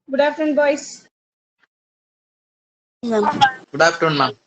Good afternoon, boys. Good afternoon, ma'am.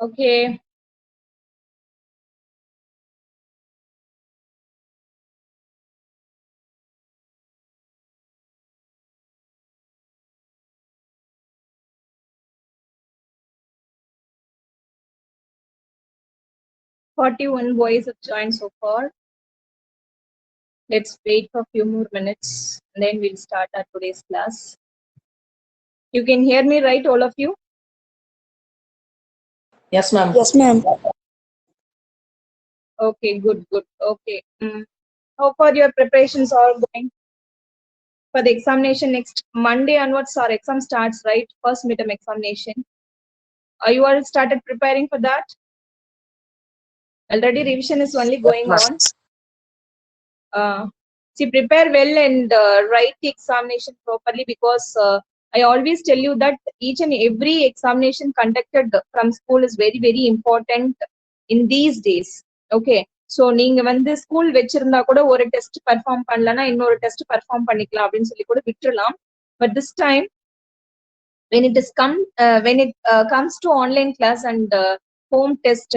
Okay. "41 boys have joined so far. Let's wait for a few more minutes, and then we'll start our today's class. You can hear me, right, all of you? Yes, ma'am. Yes, ma'am. Okay, good. Okay. How far your preparations are going for the examination next Monday onwards? Our exam starts, right? First midterm examination. Are you all started preparing for that? Already revision is only going on. See, prepare well and write the examination properly, because I always tell you that each and every examination conducted from school is very, very important in these days. Okay. So நீங்க வந்து school வச்சிருந்தா கூட ஒரு test perform பண்ணலன்னா இன்னொரு test perform பண்ணிக்கலாம் அப்படின்னு சொல்லி கூட விட்டுறலாம். But this time, when it comes to online class and home test,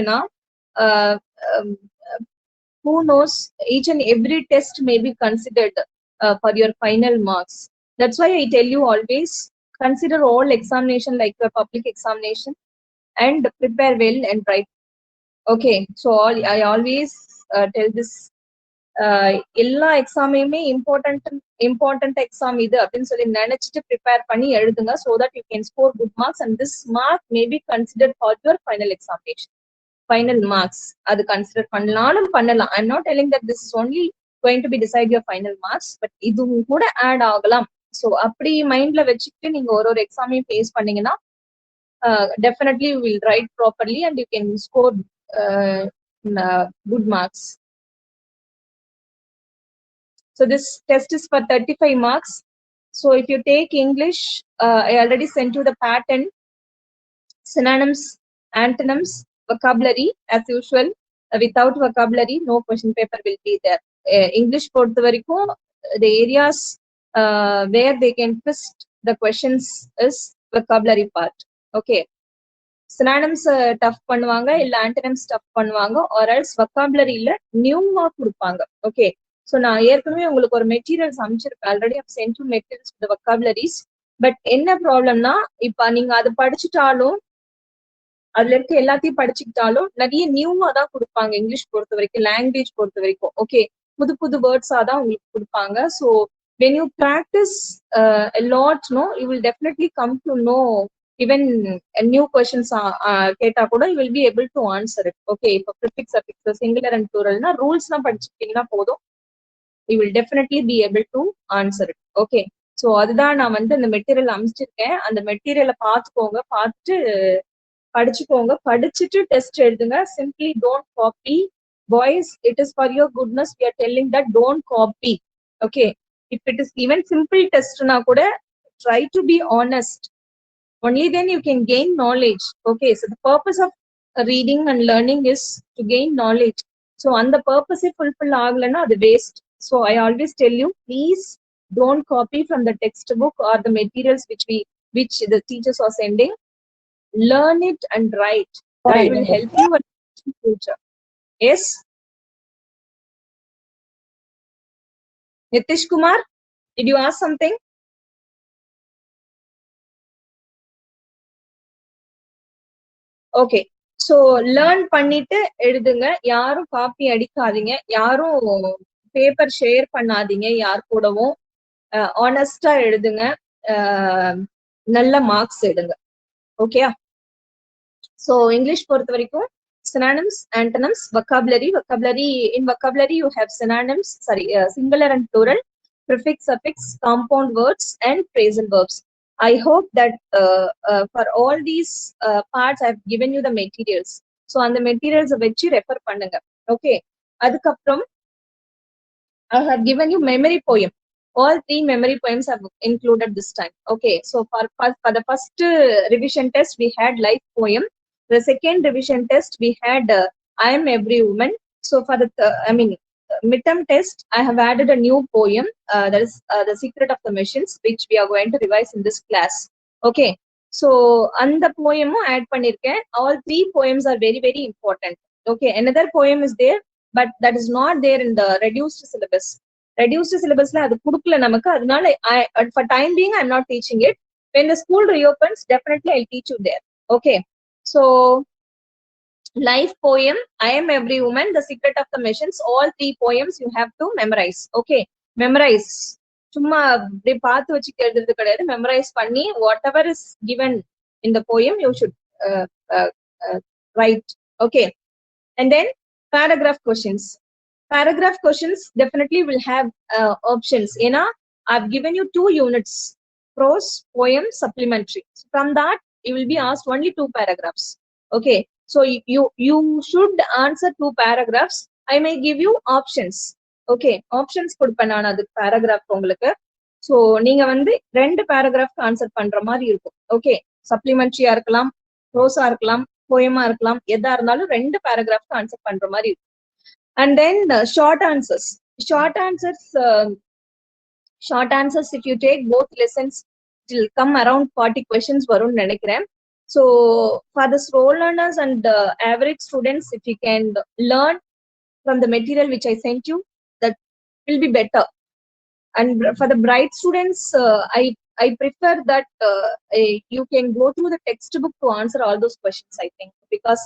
who knows, each and every test may be considered for your final marks. That's why I tell you always consider all examination like a public examination and prepare well and write. Okay, so I always tell this, எல்லா எக்ஸாமையுமே important exam இது அப்படின்னு சொல்லி நினைச்சிட்டு prepare பண்ணி எழுதுங்க, so that you can score good marks and this mark may be considered for your final examination. Final marks அது consider பண்ணலாம். I'm not telling that this is only going to be decide your final marks, but இதுவும் கூட add ஆகலாம். So அப்படி மைண்ட்ல வச்சுக்கிட்டு நீங்க ஒரு எக்ஸாமையும் ஃபேஸ் பண்ணீங்கன்னா definitely you will write properly and you can score good marks. So this test is for 35 marks. So if you take English, I already sent you the pattern, synonyms, antonyms, vocabulary as usual. Without vocabulary, no question paper will be there. English பொறுத்த வரைக்கும் the areas where they can twist the questions is vocabulary part. Okay. Synonyms tough பண்ணுவாங்க, இல்ல antonyms tough பண்ணுவாங்க, or else vocabularyல நியூவா கொடுப்பாங்க. Okay. So நான் ஏற்கனவே உங்களுக்கு ஒரு மெட்டீரியல்ஸ் அமைச்சிருப்பேன். Already I sent you materials with vocabularies. But என்ன ப்ராப்ளம்னா, இப்ப நீங்க அதை படிச்சுட்டாலும் அதுல இருக்க எல்லாத்தையும் படிச்சுக்கிட்டாலும் நிறைய நியூவா தான் கொடுப்பாங்க. இங்கிலீஷ் பொறுத்த வரைக்கும், லாங்குவேஜ் பொறுத்த வரைக்கும். ஓகே, புது புது வேர்ட்ஸா தான் உங்களுக்கு கொடுப்பாங்க. So when you practice a lot, you will definitely come to know even new questions கேட்டா கூட you will be able to answer it. Okay, இப்போ ப்ரிஃபிக்ஸ், அஃபிக்ஸ், சிங்குலர் அண்ட் ப்ளூரல்னா ரூல்ஸ்லாம் படிச்சுக்கிட்டீங்கன்னா போதும், you will definitely be able to answer it. Okay, so அதுதான் நான் வந்து அந்த material அமைச்சிருக்கேன். அந்த மெட்டீரியலை பார்த்துக்கோங்க, பார்த்துட்டு படிச்சுக்கோங்க, படிச்சுட்டு டெஸ்ட் எழுதுங்க. Simply don't copy. Boys, it is for your goodness we are telling that don't copy. Okay, if it is even simple testனா கூட try to be honest. Only then you can gain knowledge. Okay, so the purpose of reading and learning is to gain knowledge. So on the purpose fulfill ஆகலன்னா அது waste. So I always tell you, please don't copy from the textbook or the materials which the teachers are sending. Learn it and write. That will help you in future. Yes, Nitish Kumar, did you ask something? Okay, so learn பண்ணிட்டு எழுதுங்க. யாரும் copy அடிக்காதீங்க, யாரும் paper share பண்ணாதீங்க யார் கூடவும். ஆனஸ்டா எழுதுங்க, நல்ல மார்க்ஸ் எடுங்க. Okay. So English பொறுத்த வரைக்கும் synonyms, antonyms, vocabulary. In vocabulary you have synonyms, singular and plural, prefix, suffix, compound words, and phrasal verbs. I hope that for all these parts I have given you the materials. So on the materials வச்சு refer பண்ணுங்க. Okay. அதுக்கப்புறம் I have given you memory poem. All 3 memory poems have included this time. Okay, so for the first revision test, we had life poem. The second revision test, we had I Am Every Woman. So for the midterm test, I have added a new poem. That is The Secret of the Machines, which we are going to revise in this class. Okay, so and the poem add பண்ணிருக்கேன். All 3 poems are very, very important. Okay, another poem is there, but that is not there in the reduced syllabus. Reduced syllabus la adu kudukla namakku, adunala for time being I'm not teaching it. When the school reopens, definitely I'll teach you there. Okay, so life poem, I Am Every Woman, The Secret of the Machines, all 3 poems you have to memorize. Okay, memorize. சும்மா அப்படியே பார்த்து வச்சு எழுதுறது கிடையாது. Memorise பண்ணி whatever is given in the poem you should write. Okay, and then paragraph questions. Paragraph questions definitely will have options. I've given you 2 units, prose, poem, supplementary. So from that you will be asked only 2 paragraphs. Okay, so you should answer 2 paragraphs. I may give you options. Okay, options கொடுப்பேன் நான் அதுக்கு paragraph உங்களுக்கு. So நீங்க வந்து 2 paragraph answer பண்ற மாதிரி இருக்கும். Okay, supplementary-ஆ இருக்கலாம், prose-ஆ இருக்கலாம், poem-ஆ இருக்கலாம், எதா இருந்தாலும் 2 paragraph ஆன்சர் பண்ற மாதிரி இருக்கும். And then short answers. Short answers, if you take both lessons, it will come around 40 questions varun nenikiren. So for the slow learners and average students, if you can learn from the material which I sent you, that will be better. And for the bright students, I prefer that you can go through the textbook to answer all those questions, I think, because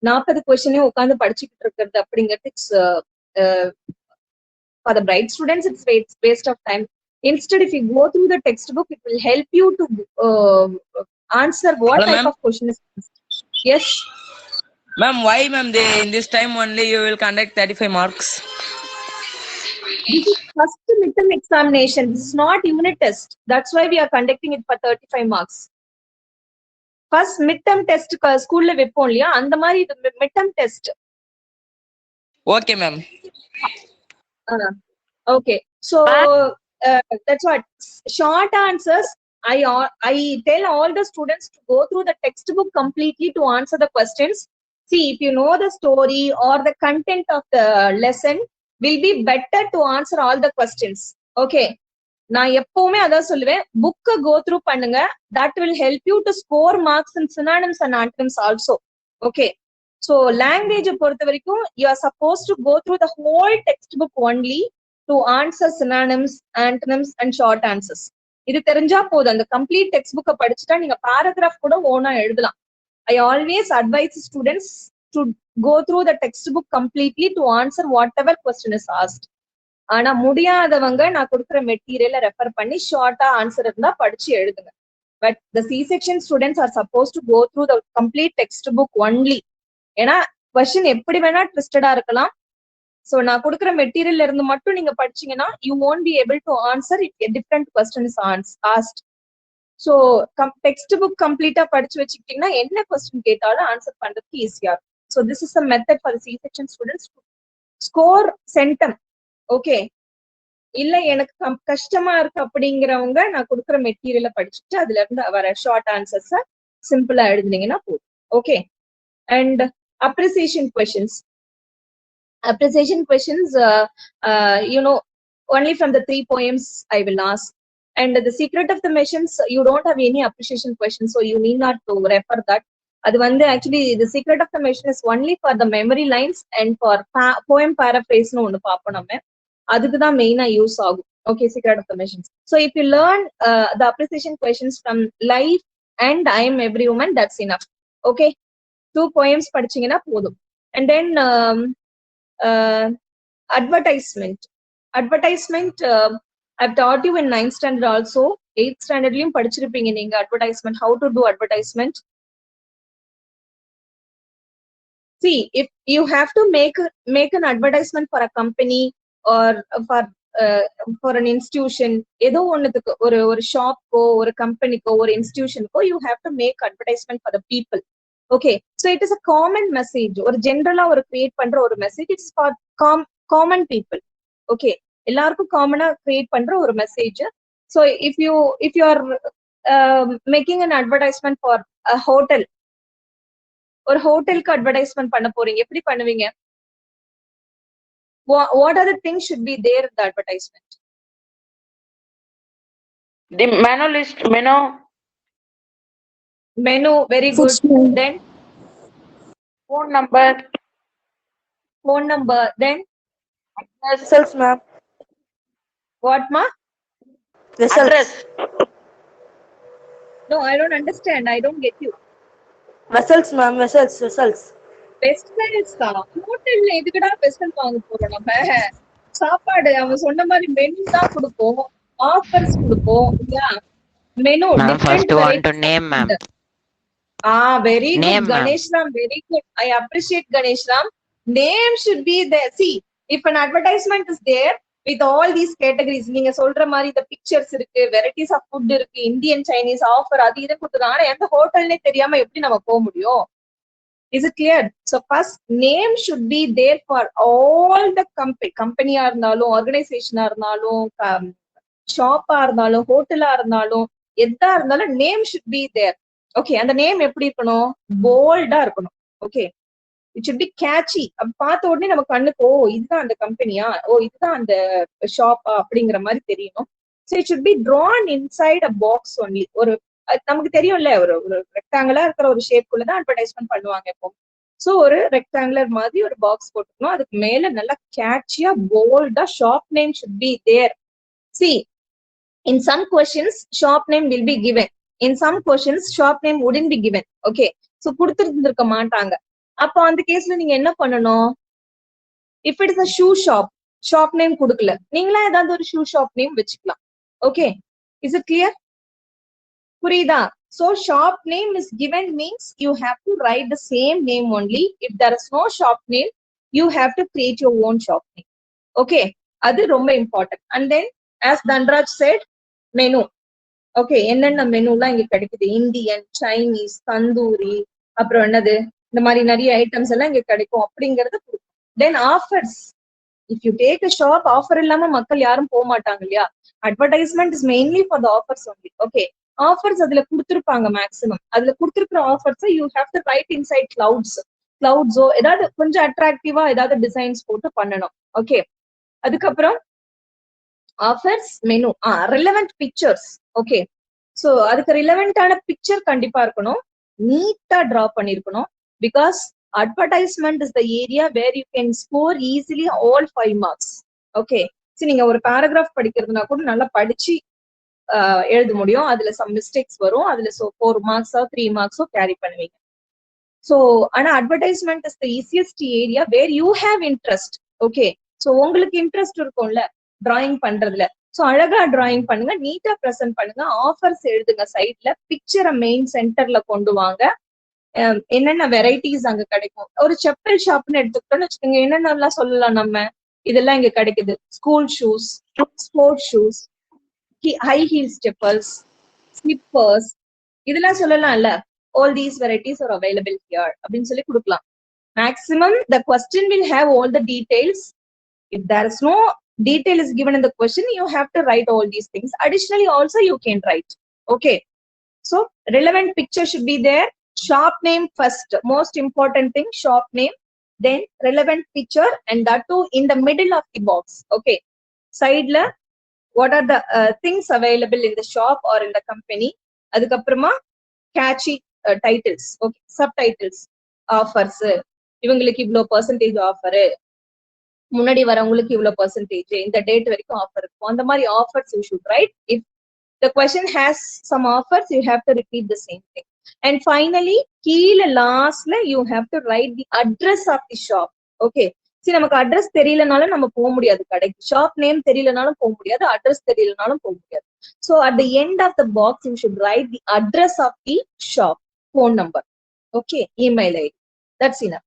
40 questionே உட்கார்ந்து படிச்சிட்டு இருக்கிறது அப்படிங்கிறது for the bright students it's waste of time. Instead, if you go through the textbook, it will help you to answer what type of question is asked. Yes ma'am, why ma'am in this time only you will conduct 35 marks? This is first midterm examination. This is not unit test. That's why we are conducting it for 35 marks. First midterm test school la வெப்போம் இல்லையா, அந்த மாதிரி இது midterm test. Okay ma'am. Okay, so that's what short answers. I tell all the students to go through the textbook completely to answer the questions. See, if you know the story or the content of the lesson, will be better to answer all the questions. Okay, நான் எப்பவுமே அதான் சொல்லுவேன், book go through பண்ணுங்க. That will help you to score marks in synonyms and antonyms also. Okay, so language பொறுத்த வரைக்கும் you are supposed to go through the whole textbook only to answer synonyms, antonyms and short answers. இது தெரிஞ்சா போதும். அந்த complete textbook படிச்சுட்டா நீங்க paragraph கூட ஓனா எழுதலாம். I always advise students to go through the textbook completely to answer whatever question is asked. ஆனா முடியாதவங்க நான் கொடுக்குற மெட்டீரியலை ரெஃபர் பண்ணி ஷார்ட்டா ஆன்சர் இருந்தா படிச்சு எழுதுங்க. But the C-section students are supposed to go through the complete textbook only. ஏன்னா question எப்படி வேணா ட்விஸ்டடா இருக்கலாம். So நான் கொடுக்குற மெட்டீரியல்ல இருந்து மட்டும் நீங்க படிச்சீங்கன்னா you won't be able to answer if a different question is asked. So textbook complete-ஆ படிச்சு வச்சுக்கிட்டீங்கன்னா என்ன question கேட்டாலும் ஆன்சர் பண்றதுக்கு ஈஸியா இருக்கும். So this is the method for the C-section students to score centum. Okay, இல்ல எனக்கு கஷ்டமா இருக்கு அப்படிங்கிறவங்க நான் கொடுக்குற மெட்டீரியலை படிச்சுட்டு அதுல இருந்து வர ஷார்ட் ஆன்சர்ஸ் சிம்பிளா எழுதுனீங்கன்னா போதும். Okay, and appreciation questions. Appreciation questions, only from the 3 poems I will ask. And The Secret of the Machines, you don't have any appreciation questions, so you need not to refer that. அது வந்து actually The Secret of the Machine is only for the memory lines and for poem paraphrase னு ஒன்னு பாப்போம் நம்ம. அதுக்கு தான் மெயினா use ஆகும். Okay, Secret of the Machines. So if you learn the appreciation questions from Life and I Am Every Woman, that's enough. Okay, 2 poems படிச்சீங்கன்னா போதும். And then advertisement. I've taught you in 9th standard also. 8th standard லயும் படிச்சிருப்பீங்க நீங்க advertisement, how to do advertisement. See, if you have to make an advertisement for a company or for for an institution, ஏதோ ஒண்ணுத்துக்கு ஒரு ஷாப்க்கோ ஒரு கம்பெனிக்கோ ஒரு இன்ஸ்டிடியூஷனுக்கோ you have to make advertisement for the people. Okay, so it is a common message. ஒரு ஜெனரலா ஒரு create பண்ற ஒரு message, it's for common people. Okay, எல்லாருக்கும் காமனா கிரியேட் பண்ற ஒரு message. So if you are making an advertisement for a hotel, ஒரு ஹோட்டலுக்கு அட்வர்டைஸ்மெண்ட் பண்ண போறீங்க, எப்படி பண்ணுவீங்க? What are the things should be there in the advertisement? The menu list, Menu, very good. Then phone number, then vessels, ma'am. what ma? Address. No, I don't understand. I don't get you. Vessels, ma'am. Vessels. Westerns தான். ஹோட்டல்ல எதுக்குடா western வாங்க போறோம்? நம்ம சாப்பாடு அவங்க சொன்ன மாதிரி மெனு தான் கொடுப்போம், ஆஃபர்ஸ் கொடுப்போம் இல்லையா? Menu First want to name, ma'am. Very good, Name, Ganesh Ram, very good. I appreciate Ganesh Ram. Name should be there. See, if an advertisement is there with all these categories, நீங்க சொல்ற மாதிரி the pictures இருக்கு, varieties of food இருக்கு, Indian, Chinese offer, அது இதை கொடுத்துருக்காங்க. ஆனா எந்த ஹோட்டல்னே தெரியாம எப்படி நம்ம போக முடியும்? Is it clear? So first name should be there for all the company ஆ இருந்தாலும், ஆர்கனைசேஷனா இருந்தாலும், ஷாப்பா இருந்தாலும், ஹோட்டலா இருந்தாலும், எதா இருந்தாலும் name should be there. Okay, அந்த நேம் எப்படி இருக்கணும்? போல்டா இருக்கணும். Okay, it should be catchy. பார்த்த உடனே நம்ம கண்ணுக்கு ஓ இதுதான் அந்த கம்பெனியா, ஓ இதுதான் அந்த ஷாப்பா அப்படிங்கிற மாதிரி தெரியணும். So it should be drawn inside a box only. ஒரு நமக்கு தெரியும்ல, ஒரு ரெக்டாங்குலா இருக்கிற ஒரு ஷேப்குள்ளதான் அட்வர்டைஸ்மெண்ட் பண்ணுவாங்க எப்போ. ஸோ ஒரு ரெக்டாங்குலர் மாதிரி ஒரு பாக்ஸ் போட்டுக்கணும். அதுக்கு மேல நல்லா கேட்சியா போல்டா shop name should be there. See, in some questions shop name will be given, in some questions shop name wouldn't be given. Okay, so கொடுத்திருந்திருக்க மாட்டாங்க. அப்போ அந்த கேஸ்ல நீங்க என்ன பண்ணணும்? if it is a shoe shop, shop name கொடுக்கல, நீங்களா ஏதாவது ஒரு shoe shop name வச்சுக்கலாம். Okay, is it clear? புரியுதா? So shop name is given means you have to write the same name only. If there is no shop name, you have to create your own shop name. Okay, அது ரொம்ப important. And then as Dhanraj said, menu. Okay, என்னென்ன மெனுலாம் இங்க கிடைக்குது? Indian, Chinese, tandoori, அப்புறம் என்னது, இந்த மாதிரி நிறைய ஐட்டம்ஸ் எல்லாம் இங்க கிடைக்கும் அப்படிங்கறது. Then offers. If you take a shop, offer இல்லாம மக்கள் யாரும் போக மாட்டாங்க இல்லையா? Advertisement is mainly for the offers only. Okay, offers அதுல கொடுத்திருப்பாங்க மேக்ஸிமம். அதுல கொடுத்திருக்கிற offers you have to write inside கிளவுட்ஸோ ஏதாவது கொஞ்சம் அட்ராக்டிவா ஏதாவது டிசைன்ஸ் போட்டு பண்ணணும். ஓகே, அதுக்கப்புறம் offers, menu, relevant pictures. Okay, so அதுக்கு ரிலவெண்டான பிக்சர் கண்டிப்பா இருக்கணும், நீட்டா டிரா பண்ணிருக்கணும். Because advertisement is the area where you can score easily all 5 marks. Okay, சரி, நீங்க ஒரு பேராகிராஃப் படிக்கிறதுனா கூட நல்லா படிச்சு எழுத முடியும். அதுல சம் மிஸ்டேக்ஸ் வரும், அதுல 4 மார்க்ஸோ 3 மார்க்ஸோ கேரி பண்ணுவீங்க. ஸோ ஆனா advertisement is the easiest area where you have interest. Okay, so உங்களுக்கு இன்ட்ரெஸ்ட் இருக்கும்ல டிராயிங் பண்றதுல, ஸோ அழகா டிராயிங் பண்ணுங்க, நீட்டா ப்ரெசென்ட் பண்ணுங்க, ஆஃபர்ஸ் எழுதுங்க சைட்ல, பிக்சரை மெயின் சென்டர்ல கொண்டு வாங்க. என்னென்ன வெரைட்டிஸ் அங்க கிடைக்கும்? ஒரு செப்பல் ஷாப்னு எடுத்துக்கிட்டோம்னு வச்சுக்கோங்க, என்னென்னலாம் சொல்லலாம் நம்ம? இதெல்லாம் இங்க கிடைக்குது. School shoes, sports shoes, high heels steppers, slippers, இதெல்லாம் சொல்லலாம்ல. all these varieties are available here அப்படின்னு சொல்லி கொடுக்கலாம். maximum the question will have all the details. if there is no detail is given in the question, you have to write all these things. Additionally also you can write. Okay, so relevant picture should be there. Shop name first, most important thing, shop name, then relevant picture, and that too in the middle of the box. Okay, side la what are the things available in the shop or in the company. அதுக்கப்புறமா catchy titles. Okay, subtitles, offers, இவங்களுக்கு இவ்ளோ percentage offer, முன்னாடி வரவங்களுக்கு இவ்ளோ percentage, இந்த date வரைக்கும் offer இருக்கும், அந்த மாதிரி offers you should write. If the question has some offers, you have to repeat the same thing. And finally, கீழ லாஸ்ட்ல you have to write the address of the shop. Okay, சரி நமக்கு address தெரியலனாலும் நம்ம போக முடியாது கடைக்கு, ஷாப் நேம் தெரியலனாலும் போக முடியாது, அட்ரஸ் தெரியலனாலும் போக முடியாது. So at the end of the box you should write the address of the shop, phone number, okay, email ID. That's enough.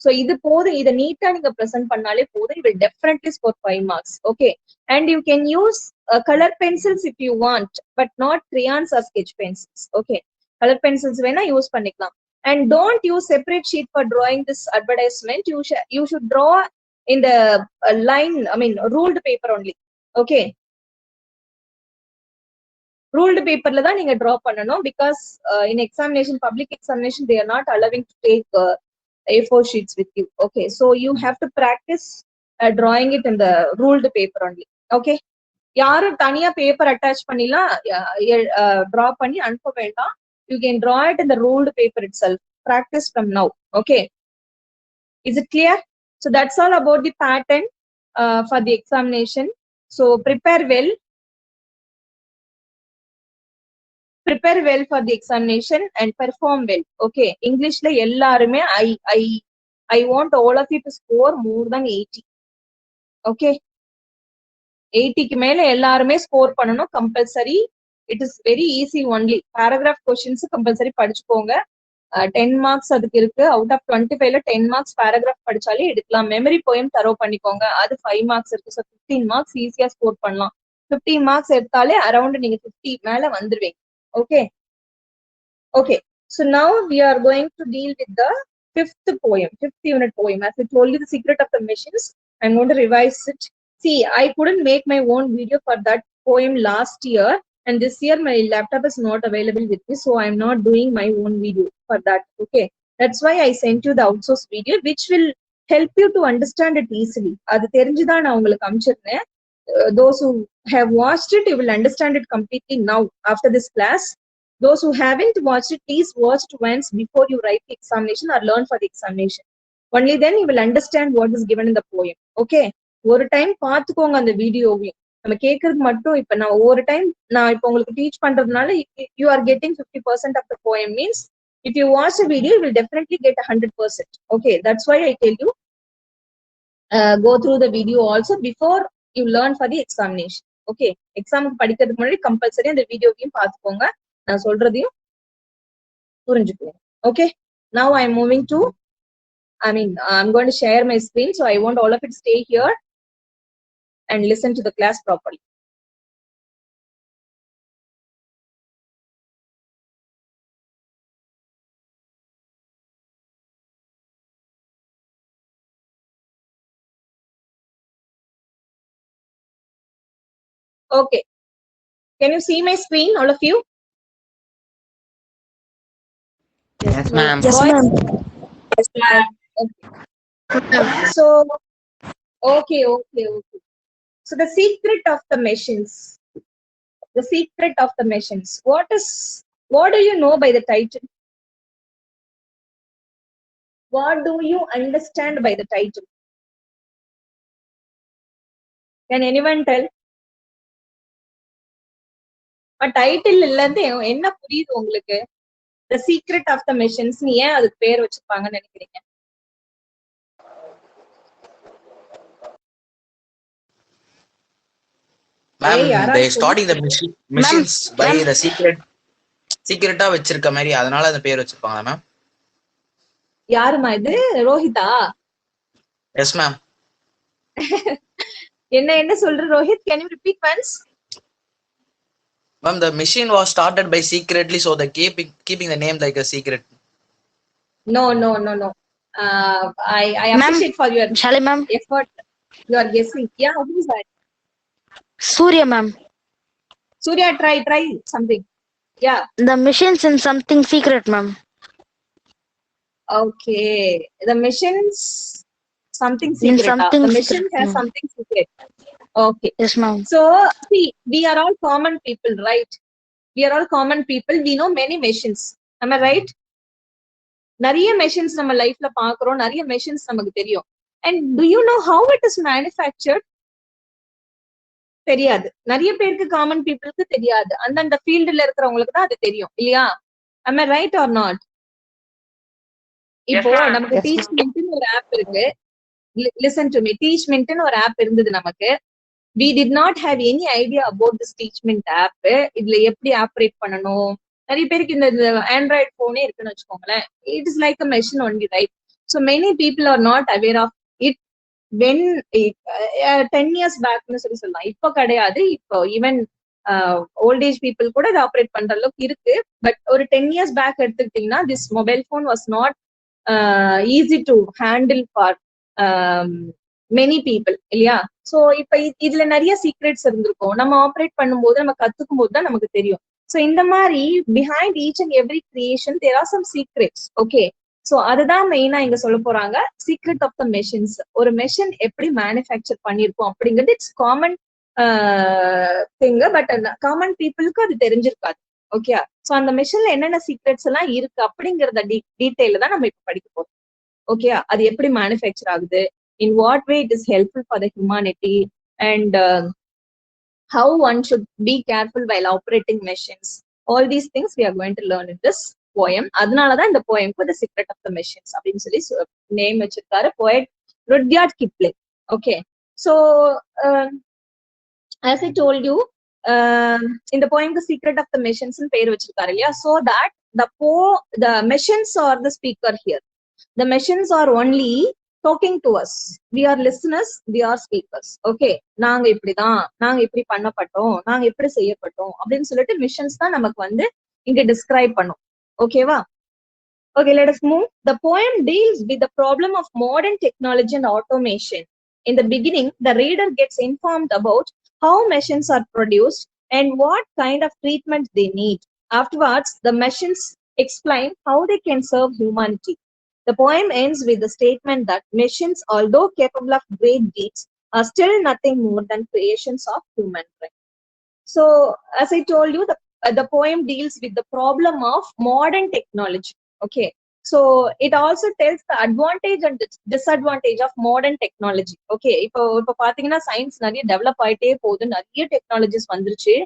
So இது போதும், இதை நீட்டா நீங்க பிரசன்ட் பண்ணாலே போதும். You will definitely score 5 marks. Okay, and you can use color pencils if you want, but not crayons or sketch pencils. Okay, color pencils வேணா use பண்ணிக்கலாம். And don't use separate sheet for drawing this advertisement. You should draw in the line, I mean ruled paper only. Okay, ruled paperல தான் நீங்க draw பண்ணணும், because in examination, public examination, they are not allowing to take A4 sheets with you. Okay, so you have to practice drawing it in the ruled paper only. Okay, யாரும் தனியா paper attach பண்ணிலாம் draw பண்ணி அனுப்ப வேண்டாம். You can draw it in the ruled paper itself. Practice from now. Okay, is it clear? So that's all about the pattern for the examination. So prepare well for the examination and perform well. Okay, English la ellarume I want all of you to score more than 80. Okay, 80 க்கு மேல எல்லாருமே score பண்ணனும், compulsory. It is very easy only. Paragraph questions compulsory படிச்சுக்கோங்க. 10 marks அதுக்கு இருக்கு. Out of 25 ல 10 marks paragraph படிச்சாலே எடுக்கலாம். Memory poem தரோ பண்ணிக்கோங்க, அது 5 marks இருக்கு. So 15 marks ஈஸியா ஸ்கோர் பண்ணலாம். 15 marks எடுத்தாலே அரௌண்ட் நீங்க 50 மேல வந்துருவீங்க. Okay, so now we are going to deal with the fifth unit poem. As I told you, The Secret of the Machines. I'm going to revise it. See, I couldn't make my own video for that poem last year, and this year my laptop is not available with me, so I'm not doing my own video for that. Okay, that's why I sent you the outsource video, which will help you to understand it easily. அது தெரிஞ்சுதான் நான் உங்களுக்கு அனுப்பிச்சிருந்தேன். Those who have watched it, you will understand it completely now after this class. Those who haven't watched it, please watch it once before you write the examination or learn for the examination. Only then you will understand what is given in the poem. Okay, ஒரு time பார்த்துக்கோங்க அந்த வீடியோவையும். நம்ம கேட்கறது மட்டும் இப்ப நான் ஒரு டைம் நான் இப்ப உங்களுக்கு டீச் பண்றதுனால you are getting 50% of the poem, means if you watch the video you will definitely get 100%. Okay, that's why I tell you go through the video also before you learn for the examination. Okay, எக்ஸாமுக்கு படிக்கிறதுக்கு முன்னாடி compulsory அந்த வீடியோவையும் பார்த்துக்கோங்க, நான் சொல்றதையும் புரிஞ்சுக்கோங்க. Okay, now I'm moving to, I'm going to share my screen, so I want all of it to stay here and listen to the class properly. Okay, can you see my screen, all of you? Yes, ma'am. Yes, ma'am. Yes, ma'am. Okay. So, okay. So the secret of the machines. The secret of the machines. What do you know by the title? What do you understand by the title? Can anyone tell? Title இருந்து என்ன புரியுது உங்களுக்கு? The secret of the machines நீ ஏன் அதுக்கு பேர் வச்சிருப்பாங்கன்னு நினைக்கிறீங்க? Ma'am, they starting the machines by the secret-ஆ வச்சிருக்க மாதிரி, அதனால அந்த பேர் வச்சிருப்பாங்களா மேம்? யாருமா இது? ரோஹிதா? Yes ma'am. என்ன சொல்ற Rohit? Can you repeat once? Ma'am, the machine was started by secretly, so they keeping the name like a secret. No. I appreciate for your Shall I, ma'am? effort. You are guessing. Yeah, who is that? Surya, ma'am. Surya, try something. Yeah. The machine's in something secret, ma'am. Okay. The machine's something secret. Something the machine secret, has ma'am. something secret. Okay. Yes, ma'am. So, see, we are all common people, right? We are all common people. We know many machines. Am I right? நிறைய machines நம்ம லைஃப்ல பாக்குறோம், நிறைய machines நமக்கு தெரியும். And do you know how it is manufactured? தெரியாது. நிறைய பேருக்கு காமன் பீப்புளுக்கு தெரியாது. அந்தந்த ஃபீல்டுல இருக்கிறவங்களுக்கு தான் அது தெரியும் இல்லையா? Am I right or not? இப்போ நமக்கு டீச்சிங்னு ஒரு ஆப் இருக்கு. listen to me. Teachment னு ஒரு ஆப் இருந்தது நமக்கு. We did not have any idea about this Teachment app. இதுல எப்படி ஆப்ரேட் பண்ணணும், நிறைய பேருக்கு இந்த ஆண்ட்ராய்டு போனே இருக்குன்னு வச்சுக்கோங்களேன். It is like a machine only, right? So many people are not aware of it. When 10 years பேக்னு சொல்லலாம். இப்போ கிடையாது. இப்போ ஈவன் ஓல்ட் ஏஜ் பீப்புள் கூட இதை ஆப்ரேட் பண்ற அளவுக்கு இருக்கு. பட் ஒரு 10 years பேக் எடுத்துக்கிட்டீங்கன்னா this mobile phone was not easy to handle for many people, இல்லையா? ஸோ இப்ப இதுல நிறைய சீக்ரெட்ஸ் இருந்திருக்கும். நம்ம ஆப்ரேட் பண்ணும்போது, நம்ம கத்துக்கும் போது தான் நமக்கு தெரியும். ஸோ இந்த மாதிரி behind each and every creation there are some secrets. Okay, so அதுதான் மெயினா இங்க சொல்ல போறாங்க. Secret of the machines. ஒரு மெஷின் எப்படி மேனுஃபேக்சர் பண்ணிருக்கோம் அப்படிங்கிறது it's common thing. But common பீப்புளுக்கு அது தெரிஞ்சிருக்காது. ஓகே, ஸோ அந்த மெஷின்ல என்னென்ன சீக்ரெட்ஸ் எல்லாம் இருக்கு அப்படிங்கறத டீடைல தான் நம்ம இப்ப படிக்க போறோம். ஓகே, அது எப்படி மேனுஃபேக்சர் ஆகுது, in what way it is helpful for the humanity, and how one should be careful while operating machines. All these things we are going to learn in this poem. அதனாலதான் இந்த poem க்கு the secret of the machines அப்படின்னு சொல்லி name வச்சிருக்காரு poet Rudyard Kipling. Okay, so as I told you, இந்த poem க்கு secret of the machines னு பேர் வச்சிருக்காரு இல்லையா? So that the machines are the speaker here. The machines are only talking to us. We are listeners, we are speakers. Okay, நாங்க இப்படிதான், நாங்க இப்படி பண்ணப்பட்டோம், நாங்க இப்படி செய்யப்பட்டோம் அப்படின்னு சொல்லிட்டு மிஷன்ஸ் தான் நமக்கு வந்து இங்க டிஸ்கிரைப் பண்ணும். ஓகேவா? Okay, let us move. The poem deals with the problem of modern technology and automation. In the beginning, the reader gets informed about how machines are produced and what kind of treatment they need. Afterwards, the machines explain how they can serve humanity. The poem ends with the statement that machines, although capable of great deeds, are still nothing more than creations of human brain. So, as I told you, the poem deals with the problem of modern technology. Okay, so it also tells the advantage and disadvantage of modern technology. Okay, இப்போ பாத்தீங்கன்னா science நிறைய develop ஆயிட்டே போகுது, நிறைய technologies வந்துருச்சு.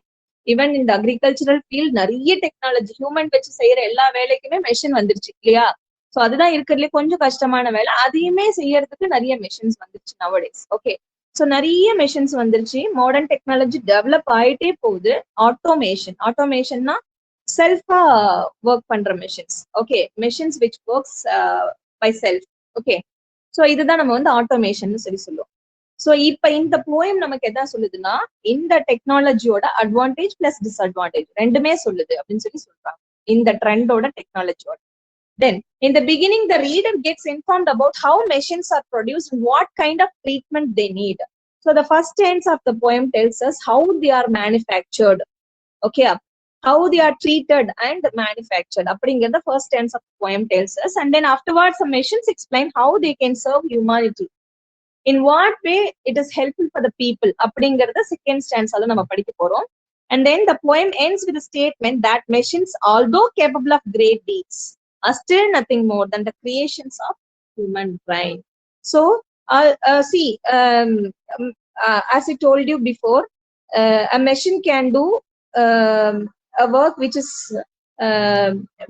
Even இந்த agricultural field நிறைய technology, human வச்சு செய்யற எல்லா வேலைக்குமே மெஷின் வந்துருச்சு இல்லையா? ஸோ அதுதான் இருக்கிறதுலே கொஞ்சம் கஷ்டமான வேலை. அதையுமே செய்யறதுக்கு நிறைய மெஷின்ஸ் வந்துருச்சு நவடேஸ். ஓகே, ஸோ நிறைய மெஷின்ஸ் வந்துருச்சு. மாடர்ன் டெக்னாலஜி டெவலப் ஆயிட்டே போகுது. ஆட்டோமேஷன்னா செல்ஃபா ஒர்க் பண்ற machines. Okay, machines which works by self. Okay, so இதுதான் நம்ம வந்து ஆட்டோமேஷன் சொல்லி சொல்லுவோம். ஸோ இப்ப இந்த போயம் நமக்கு எதா சொல்லுதுன்னா, இந்த டெக்னாலஜியோட அட்வான்டேஜ் பிளஸ் டிஸ்அட்வான்டேஜ் ரெண்டுமே சொல்லுது அப்படின்னு சொல்லி சொல்றாங்க, இந்த ட்ரெண்டோட டெக்னாலஜியோட. Then, in the beginning, the reader gets informed about how machines are produced and what kind of treatment they need. So, the first stanza of the poem tells us how they are manufactured. Okay, how they are treated and manufactured. Appinga the first stanza of the poem tells us, and then afterwards, the machines explain how they can serve humanity. In what way it is helpful for the people. Appinga the second stanza la nama padikka porom. And then the poem ends with a statement that machines, although capable of great deeds, are still nothing more than the creations of human brain. So, see, as I told you before, a machine can do a work which is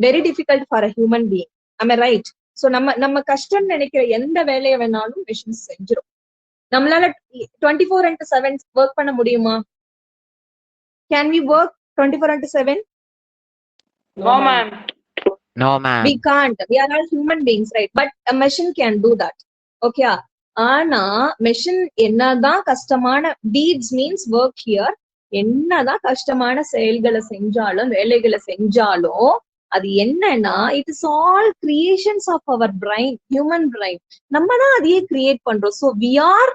very difficult for a human being. Am I right? So, நம்ம கஷ்டம் நினைக்கிற எந்த வேலையை வேணாலும் machines செஞ்சிடும். நம்மளால 24/7 work பண்ண முடியுமா? Can we work 24/7? No, ma'am. No, ma'am. We can't. We are all human beings, right? But a machine can do that. Okay. ஆனா மெஷின் என்னதான் கஷ்டமான deeds means work here, என்னதான் கஷ்டமான செயல்களை செஞ்சாலும் வேலைகளை செஞ்சாலும் அது என்னன்னா it is all creations of our brain, human brain. நம்ம தான் அதையே கிரியேட் பண்றோம். So we are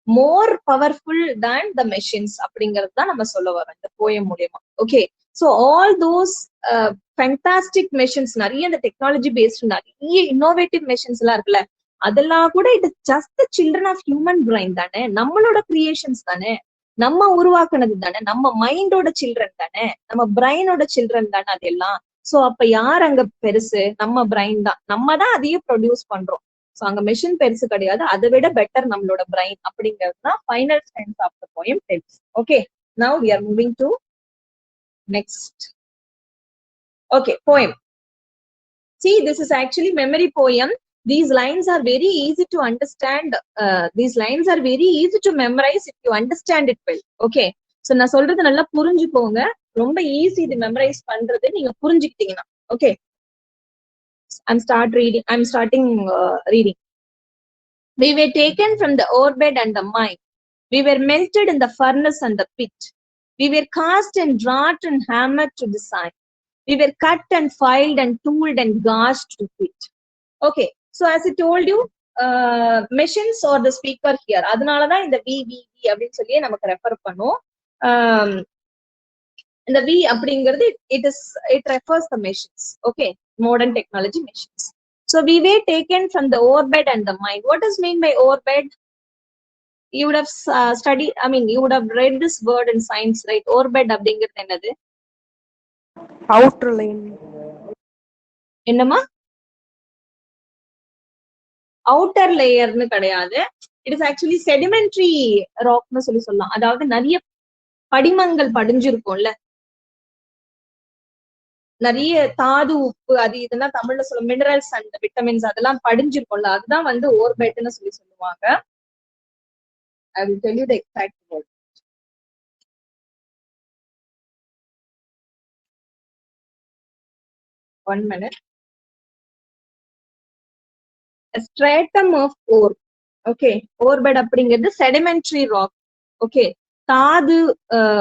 more powerful than the machines அப்படிங்கிறது தான் நம்ம சொல்ல வரோம் இந்த போயம் மூலமா. Okay, so all those fantastic machines, நிறைய இந்த டெக்னாலஜி பேஸ்ட் நிறைய இன்னோவேட்டிவ் மெஷின்ஸ் எல்லாம் இருக்குல்ல, அதெல்லாம் கூட இது just the children of human brain தானே, நம்மளோட கிரியேஷன்ஸ் தானே, நம்ம உருவாக்குனது தானே, நம்ம மைண்டோட சில்ட்ரன் தானே, நம்ம பிரைனோட சில்ட்ரன் தானே அதெல்லாம். சோ அப்ப யார் அங்க பெருசு? நம்ம பிரைன் தான். நம்ம தான் அதையே ப்ரொடியூஸ் பண்றோம். சோ அங்க மெஷின் பெருசு கிடையாது, அதை விட பெட்டர் நம்மளோட பிரைன் அப்படிங்கிறது தான் final stanza of the poem tells. Okay, now we are moving to next. Okay, poem. See, this is actually memory poem. These lines are very easy to understand. These lines are very easy to memorize if you understand it well. Okay. So நான் சொல்றது நல்லா புரிஞ்சுக்கோங்க. ரொம்ப easy இது memorise பண்றது நீங்க புரிஞ்சுக்கிட்டீங்கன்னா. Okay. I'm starting reading. We were taken from the ore bed and the mine. We were melted in the furnace and the pit. We were cast and wrought and hammered to design. We were cut and filed and tooled and gauged to fit. Okay. So as I told you, machines or the speaker here. அதனாலதான் இந்த VVV அப்படின்னு சொல்லி நமக்கு refer பண்ணும். இந்த V அப்படிங்கிறது it refers the machines. Okay, modern technology machines. So we were taken from the ore bed and the mine. What does mean by ore bed? You would have studied. I mean, you would have read this word in science, right? Ore bed அப்படிங்கிறது என்னது? Outer line. என்னமா? Outer லேயர்னு கிடையாது. It is actually sedimentary ராக்னு சொல்லலாம். அதாவது நிறைய படிமங்கள் படிஞ்சிருக்கும்ல, நிறைய தாது உப்பு அது இதெல்லாம் தமிழ்ல சொல்ல மினரல்ஸ் அண்ட் விட்டமின்ஸ் அதெல்லாம் படிஞ்சிருக்கும்ல, அதுதான் வந்து ஓர்பெட்னு சொல்லுவாங்க. I will tell you the exact word. One minute. A stratum of ore. Okay, ore bed அப்படிங்கிறது sedimentary rock. Okay, தாது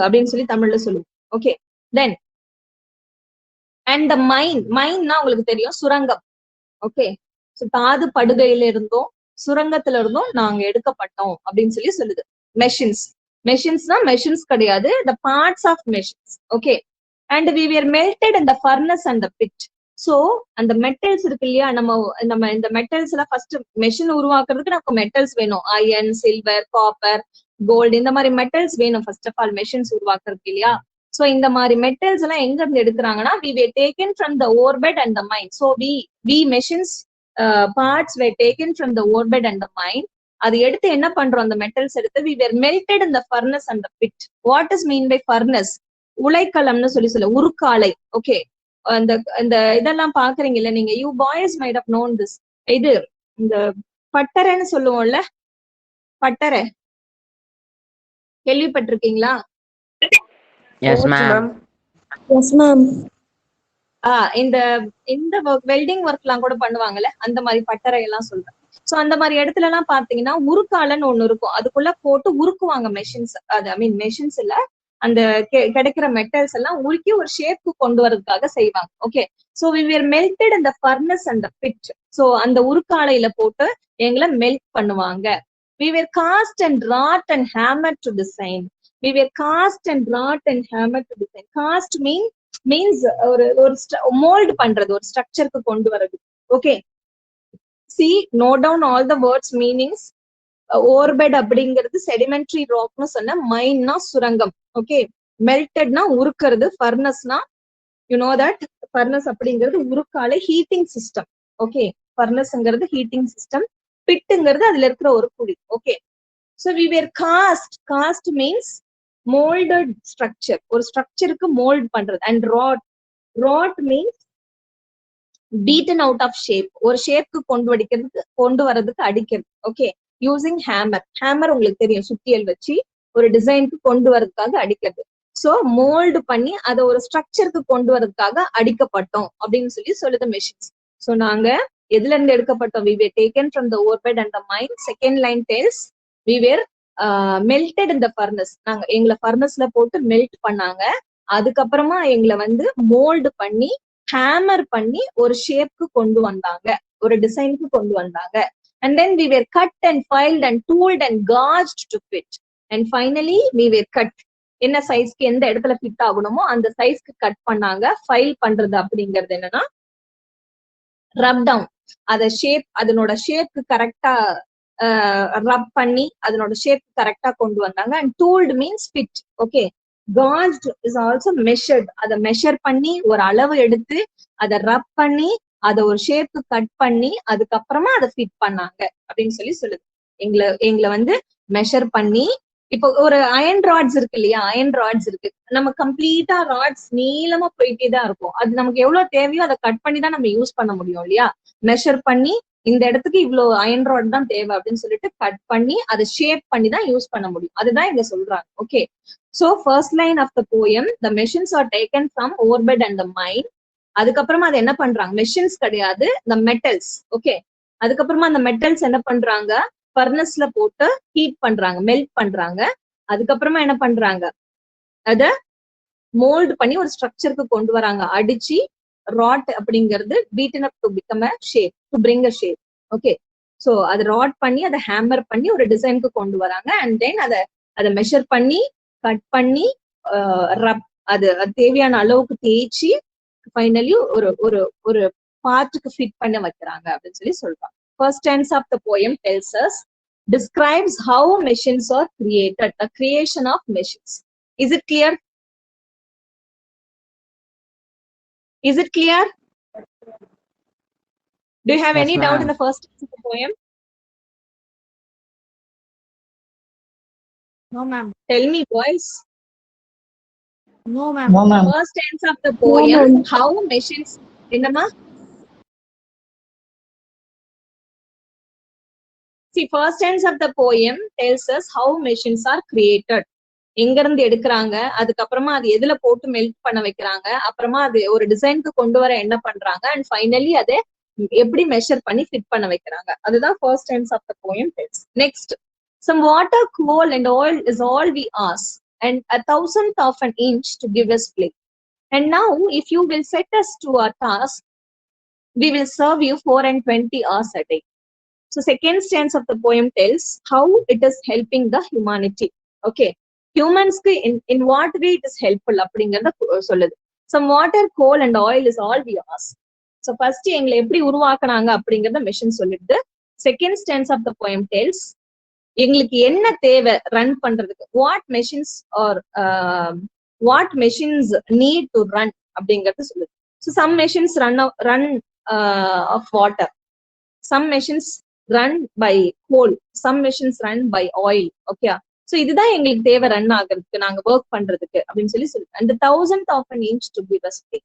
அப்படின்னு சொல்லி தமிழ்ல சொல்லுவோம். Okay, then and the mine னா உங்களுக்கு தெரியும் சுரங்கம். Okay, so தாது படுகையில இருந்தோம் சுரங்கத்துல இருந்தோம் நாங்க எடுக்கப்பட்டோம் அப்படின்னு சொல்லி சொல்லுது. மெஷின்ஸ்னா மெஷின்ஸ் கிடையாது, the parts of machines. Okay, and we were melted in the furnace and the pit. So அந்த மெட்டல்ஸ் இருக்கு இல்லையா, நம்ம இந்த மெட்டல்ஸ் எல்லாம் ஃபர்ஸ்ட் மெஷின் உருவாக்குறதுக்கு நமக்கு மெட்டல்ஸ் வேணும். அயன், சில்வர், காப்பர், கோல்டு, இந்த மாதிரி மெட்டல்ஸ் வேணும் ஃபர்ஸ்ட் ஆஃப் ஆல் மெஷின்ஸ் உருவாக்குறதுக்கு இல்லையா. சோ இந்த மாதிரி மெட்டல்ஸ் எல்லாம் எங்க இருந்து எடுக்கிறாங்கன்னா, we were taken from the ore bed and the mine. So we machines parts were taken from the ore bed and the mine. அது எடுத்து என்ன பண்றோம், அந்த மெட்டல்ஸ் எடுத்து we were melted in the furnace and the pit. What is mean by furnace? உலைக்களம்னு சொல்ல உருக்காலை. Okay, அந்த இதெல்லாம் பாக்குறீங்க இல்ல நீங்க, you boys might have known this. இது இந்த பட்டறைன்னு சொல்லுவோம்ல, பட்டறை கேள்விப்பட்டிருக்கீங்களா? Yes ma'am. Yes, ma'am. இந்த வெல்டிங் ஒர்க் எல்லாம் கூட பண்ணுவாங்கல்ல, அந்த மாதிரி பட்டறை எல்லாம் சொல்றேன். சோ அந்த மாதிரி இடத்துல எல்லாம் பாத்தீங்கன்னா உருக்காலன்னு ஒண்ணு இருக்கும், அதுக்குள்ள போட்டு உருக்குவாங்க மெஷின்ஸ். அது ஐ மீன் மெஷின்ஸ் இல்ல, அந்த கிடைக்கிற மெட்டல்ஸ் எல்லாம் உருக்கி ஒரு ஷேப்க்கு கொண்டு வரதுக்காக செய்வாங்க. Okay, so we were melted in the furnace and the pit. So அந்த உருக்காலையில போட்டு எங்களை மெல்ட் பண்ணுவாங்க. we were cast and wrought and hammered to design. we were cast and wrought and hammered to design. cast means ஒரு mould பண்றது, ஒரு ஸ்ட்ரக்சருக்கு கொண்டு வரது. Okay, see, note down all the words meanings. ore bed அப்படிங்கிறது sedimentary ராக்னு சொன்ன, மைன்னா சுரங்கம். ஓகே, மெல்டட்னா உருக்குறது, ஃபர்னஸ்னா யூ நோ தட் ஃபர்னஸ் அப்படிங்கிறது உருக்காலை ஹீட்டிங் சிஸ்டம். ஓகே, ஃபர்னஸ்ங்கிறது ஹீட்டிங் சிஸ்டம், பிட்டுங்கிறது அதுல இருக்கிற ஒரு குழி. Okay, so we were cast means molded structure, ஒரு ஸ்ட்ரக்சருக்கு மோல்ட் பண்றது. and wrought means beaten out of shape, ஒரு ஷேப்க்கு கொண்டு வரதுக்கு அடிக்கிறது. ஓகே, யூசிங் ஹேமர் உங்களுக்கு தெரியும், சுத்தியல் வச்சு ஒரு டிசைனுக்கு கொண்டு வரதுக்காக அடிக்கிறது. சோ மோல்டு பண்ணி அதை ஒரு ஸ்ட்ரக்சருக்கு கொண்டு வரதுக்காக அடிக்கப்பட்டோம் அப்படின்னு சொல்லி சொல்லுது மெஷின்ஸ். சோ நாங்க எதுல இருந்து எடுக்கப்பட்டோம்? we were taken from the ore bed and the mine. Second line tells we were melted in the furnace. நாங்க எங்களை ஃபர்னஸ்ல போட்டு மெல்ட் பண்ணாங்க, அதுக்கப்புறமா எங்களை வந்து மோல்டு பண்ணி ஹேமர் பண்ணி ஒரு ஷேப்க்கு கொண்டு வந்தாங்க, ஒரு டிசைனுக்கு கொண்டு வந்தாங்க. and then we were cut and filed and tooled and gauged to fit. and finally we were cut. என்ன சைஸ்க்கு எந்த இடத்துல ஃபிட் ஆகணுமோ அந்த சைஸ்க்கு கட் பண்ணாங்க. ஃபைல் பண்றது அப்படிங்கிறது என்னன்னா ரப் டவுன், அத ஷேப், அதனோட ஷேப்க்கு கரெக்டா ரப் பண்ணி அதனோட ஷேப் கரெக்டா கொண்டு வந்தாங்க. and tooled means fit. okay, gauged is also measured, அதை மெஷர் பண்ணி ஒரு அளவு எடுத்து அதை ரப் பண்ணி அதை ஒரு ஷேப்க்கு கட் பண்ணி அதுக்கப்புறமா அதை ஃபிட் பண்ணாங்க அப்படின்னு சொல்லி சொல்லுது. எங்களை வந்து மெஷர் பண்ணி, இப்போ ஒரு அயன் ராட்ஸ் இருக்கு இல்லையா, அயன் ராட்ஸ் இருக்கு, நம்ம கம்ப்ளீட்டா ராட்ஸ் நீளமா போயிட்டே தான் இருக்கும். அது நமக்கு எவ்வளவு தேவையோ அதை கட் பண்ணி தான் நம்ம யூஸ் பண்ண முடியும் இல்லையா. மெஷர் பண்ணி இந்த இடத்துக்கு இவ்வளவு அயன் ராட் தான் தேவை அப்படின்னு சொல்லிட்டு கட் பண்ணி அதை ஷேப் பண்ணி தான் யூஸ் பண்ண முடியும். அதுதான் இங்க சொல்றாங்க. Okay, so first line of the poem, the machines are taken from ore bed and the mine. அதுக்கப்புறமா அது என்ன பண்றாங்க, மெஷின்ஸ் கிடையாது, த மெட்டல்ஸ். ஓகே, அதுக்கப்புறமா அந்த மெட்டல்ஸ் என்ன பண்றாங்க, ஃபர்னஸ்ல போட்டு ஹீட் பண்றாங்க, மெல்ட் பண்றாங்க. அதுக்கப்புறமா என்ன பண்றாங்க, அத மோல்ட் பண்ணி ஒரு ஸ்ட்ரக்சருக்கு கொண்டு வராங்க, அடிச்சு. ராட் அப்படிங்கிறது beaten up to become a shape, to bring a shape. Okay, so அது ராட் பண்ணி அதை ஹேமர் பண்ணி ஒரு டிசைனுக்கு கொண்டு வராங்க. அண்ட் தென் அதை மெஷர் பண்ணி கட் பண்ணி ரப் அது தேவையான அளவுக்கு தேய்ச்சி ஃபைனலி ஒரு ஒரு ஒரு பார்ட்டுக்கு ஃபிட் பண்ண வைக்கிறாங்க அப்படின்னு சொல்லி சொல்றாங்க. First stanza of the poem tells us, describes how machines are created, the creation of machines. Is it clear? Is it clear? Do you have Yes, any doubt ma'am. in the first stanza of the poem? No, ma'am. Tell me, boys. No, ma'am. No, ma'am. First stanza of the poem, ma'am. how machines. என்னம்மா? See, first stanza of the poem tells us how machines are created. எங்க இருந்து எடுக்கிறாங்க, அதுக்கப்புறமா அது எதுல போட்டு melt பண்ண வைக்கிறாங்க, அப்புறமா அது ஒரு டிசைனுக்கு கொண்டு வர என்ன பண்றாங்க, அண்ட் ஃபைனலி அதை எப்படி மெஷர் பண்ணி ஃபிட் பண்ண வைக்கிறாங்க. அதுதான் first stanza of the poem tells. Next, some water, coal and oil is all we ask, and a thousandth of an inch to give us play. And now, if you will set us to our task, we will serve you 420 hours a day. So second stanza of the poem tells how it is helping the humanity. Okay, humans in what way it is helpful அப்படிங்கறத சொல்லுது. Some water, coal and oil is all we ask. So first எங்களை எப்படி உருவாக்குனாங்க அப்படிங்கறத machine சொல்லிடுது. Second stanza of the poem tells எங்களுக்கு என்ன தேவை run பண்றதுக்கு, what machines need to run அப்படிங்கறது சொல்லுது. So some machines run of water, some machines run by coal, some machines run by oil. Okay, so இதுதான் எங்களுக்கு தேவை run ஆகிறதுக்கு, நாங்க ஒர்க் பண்றதுக்கு அப்படின்னு சொல்லி சொல்லுது. And the thousandth of an inch to give us play.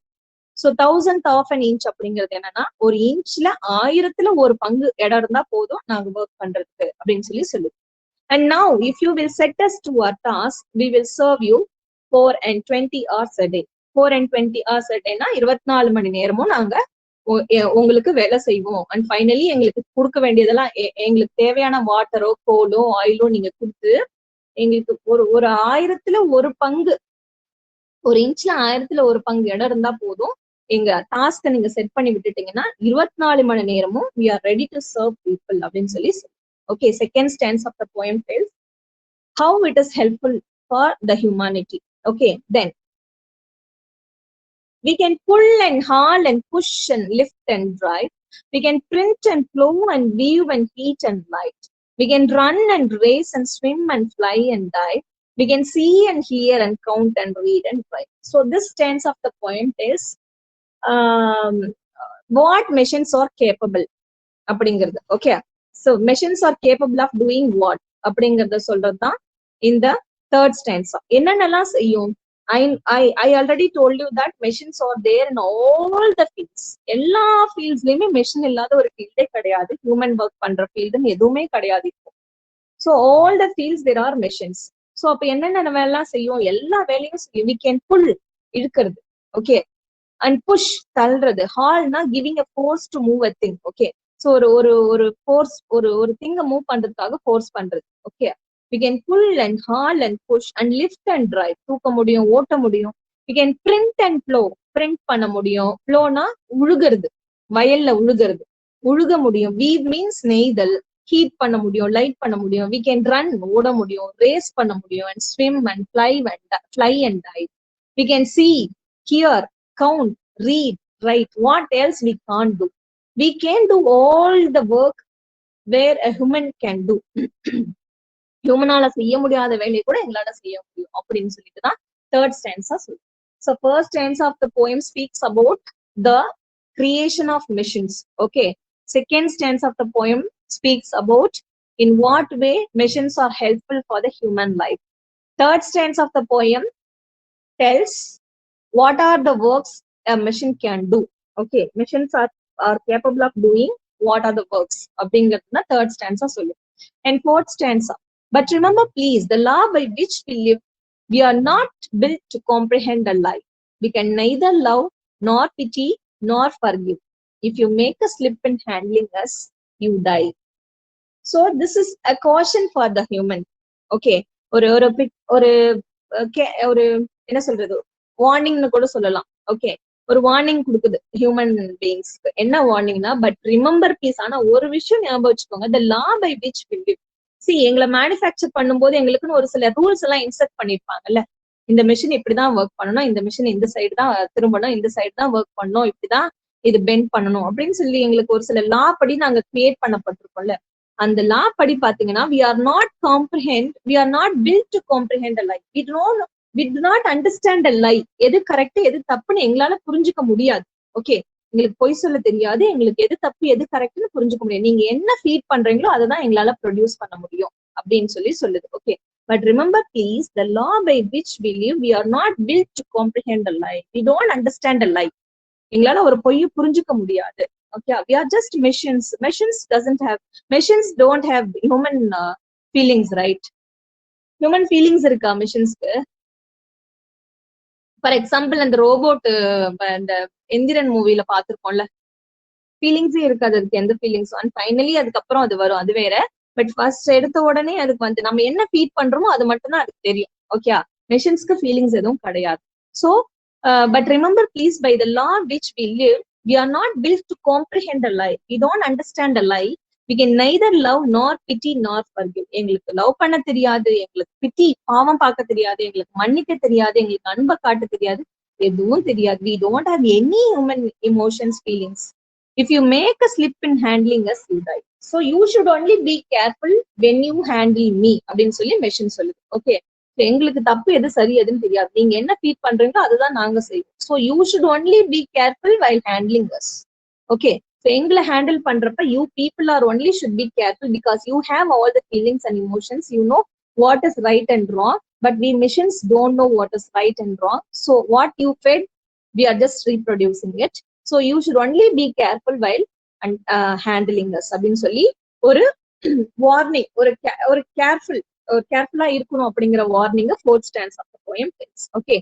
So thousandth of an inch அப்படிங்கிறது என்னன்னா, ஒரு இன்ச்ல 1000த்துல ஒரு பங்கு இடம் இருந்தா போதும் நாங்க ஒர்க் பண்றதுக்கு அப்படின்னு சொல்லி சொல்லுது. And now, if you will set us to our task, we will serve you 420 hours a day. 420 hours a day னா 24 மணி நேரமும் நாங்க உங்களுக்கு வேலை செய்வோம். அண்ட் ஃபைனலி எங்களுக்கு கொடுக்க வேண்டியதெல்லாம் எங்களுக்கு தேவையான வாட்டரோ கோலோ ஆயிலோ நீங்க கொடுத்து எங்களுக்கு ஒரு 1000த்துல ஒரு பங்கு, ஒரு இன்ச்ல 1000த்துல ஒரு பங்கு இடம் இருந்தா போதும், எங்க டாஸ்க நீங்க செட் பண்ணி விட்டுட்டீங்கன்னா 24 மணி நேரமும் we are ready to serve people அப்படின்னு சொல்லி. Okay, second stanza of the poem tells how it is helpful for the humanity. Okay, then we can pull and haul and push and lift and drive. We can print and plow and weave and heat and light. We can run and race and swim and fly and dive. We can see and hear and count and read and write. So this stanza of the poem tells what machines are capable அப்படிங்கிறது. Okay, so machines are capable of doing what அப்படிங்கறத சொல்றதுதான் இந்த third stanza. என்னென்னலாம் செய்யும், I already told you that machines are there in all the fields. எல்லா ஃபீல்ட்ஸ்லயுமே machine இல்லாத ஒரு ஃபீல்டே கிடையாது, ஹியூமன் ஒர்க் பண்ற ஃபீல்டுன்னு எதுவுமே கிடையாது இப்போ. So all the fields there are machines. So அப்ப என்னென்ன வேலைலாம் செய்யும், எல்லா வேலையும் செய்யும். வி கேன் புல், இழுக்கிறது. ஓகே, அண்ட் புஷ், தள்ளுறது. ஹால்னா giving a force to move a thing. Okay, so ஒரு ஃபோர்ஸ், ஒரு திங்க மூவ் பண்றதுக்காக ஃபோர்ஸ் பண்றது. Okay, we can pull and haul and push and lift and drive. தூக்க முடியும், ஓட்ட முடியும். we can print and plow, print பண்ண முடியும். plowனா உழுகிறது, வயல்ல உழுகிறது, உழுக முடியும். weave means நெய்தல். ஹீட் பண்ண முடியும், லைட் பண்ண முடியும். we can run, ஓட முடியும். ரேஸ் பண்ண முடியும். and swim and fly and dive. we can see, hear, count, read, write. what else we can't do? we can do all the work where a human can do. ஹியூமனால செய்ய முடியாத வேலையை கூட எங்களால செய்ய முடியும் அப்படின்னு சொல்லிட்டு தான் தேர்ட் ஸ்டான்ஸா சொல்லுது. So first stanza of the poem speaks about the creation of machines. Okay, second stanza of the poem speaks about in what way machines are helpful for the human life. Third stanza of the poem tells what are the works a machine can do. Okay, machines are capable of doing what are the works அப்படிங்கிறது தான் third stanza சொல்லுது. And fourth stanza, but remember please the law by which we live, we are not built to comprehend a lie. We can neither love nor pity nor forgive. If you make a slip in handling us, you die. So this is a caution for the human. Okay, ஒரு ஒரு ஒரு ஒரு என்ன சொல்றது, வார்னிங்னு கூட சொல்லலாம். Okay, ஒரு warning கொடுக்குது ஹியூமன் பீயிங்ஸ்க்கு. என்ன வார்னிங்னா, பட் ரிமெம்பர் ப்ளீஸ், ஆனா ஒரு விஷயம் ஞாபகம் வச்சுக்கோங்க, the law by which we live. See, எங்களை மேனுஃபேக்சர் பண்ணும்போது எங்களுக்குன்னு ஒரு சில ரூல்ஸ் எல்லாம் இன்செர்ட் பண்ணிருப்பாங்கல்ல. இந்த மிஷின் இப்படிதான் ஒர்க் பண்ணணும், இந்த மிஷின் இந்த சைடு தான் திரும்பணும், இந்த சைடு தான் ஒர்க் பண்ணணும், இப்படிதான் இது பெண்ட் பண்ணணும் அப்படின்னு சொல்லி எங்களுக்கு ஒரு சில லா படி நாங்க கிரியேட் பண்ணப்பட்டிருக்கோம்ல. அந்த லா படி பாத்தீங்கன்னா, we are not built to comprehend a lie. We do not understand a lie. எது கரெக்ட் எது தப்புன்னு எங்களால புரிஞ்சுக்க முடியாது. ஓகே, எங்களுக்கு பொய் சொல்ல தெரியாது, எங்களுக்கு எது தப்பு எது கரெக்ட்னு புரிஞ்சுக்க முடியாது. நீங்க என்ன ஃபீட் பண்றீங்களோ அதை தான் எங்களால ப்ரொடியூஸ் பண்ண முடியும் அப்படின்னு சொல்லி சொல்லுது. Okay, but remember please the law by which we live, we are not built to comprehend a lie. We don't understand a lie. எங்களால ஒரு பொய்யை புரிஞ்சுக்க முடியாது. Okay, we are just machines. Machines don't have human feelings, right? Human feelings இருக்கா மிஷின்ஸ்க்கு? For example, அந்த robot, அந்த எந்திரன் மூவில பாத்துருக்கோம்ல, ஃபீலிங்ஸே இருக்காது அதுக்கு, எந்த ஃபீலிங்ஸும். அண்ட் ஃபைனலி அதுக்கப்புறம் அது வரும், அது வேற. பட் ஃபர்ஸ்ட் எடுத்த உடனே அதுக்கு வந்து நம்ம என்ன ஃபீட் பண்றோமோ அது மட்டும் தான் அதுக்கு தெரியும். ஓகே, மிஷின்ஸ்க்கு ஃபீலிங்ஸ் எதுவும் கிடையாது. So but remember please, by the law which we live, we are not built to comprehend a lie. We don't understand a lie. We can neither love nor pity nor forgive. எங்களுக்கு love பண்ண தெரியாது, எங்களுக்கு பிட்டி பாவம் பார்க்க தெரியாது, எங்களுக்கு மன்னிக்க தெரியாது, எங்களுக்கு அன்பை காட்ட தெரியாது, எதுவும் தெரியாது. We don't have any human emotions, feelings. If you make a slip in handling us, you die. So you should only be careful when you handle me அப்படின்னு சொல்லி மெஷின் சொல்லுது. ஓகே, எங்களுக்கு தப்பு எது சரி எதுன்னு தெரியாது, நீங்க என்ன ஃபீட் பண்றீங்களோ அதுதான் நாங்க செய்வோம். So you should only be careful while handling us. Okay, so எங்களை ஹேண்டில் பண்றப்ப you people are only should be careful, because you have all the feelings and emotions. You know what is right and wrong, but we machines don't know what is right and wrong. So what you fed, we are just reproducing it. So you should only be careful while and handling us அப்படின்னு சொல்லி ஒரு warning, ஒரு கேர்ஃபுல்லா இருக்கணும் அப்படிங்கிற warning fourth stanza of the poem tells. Okay,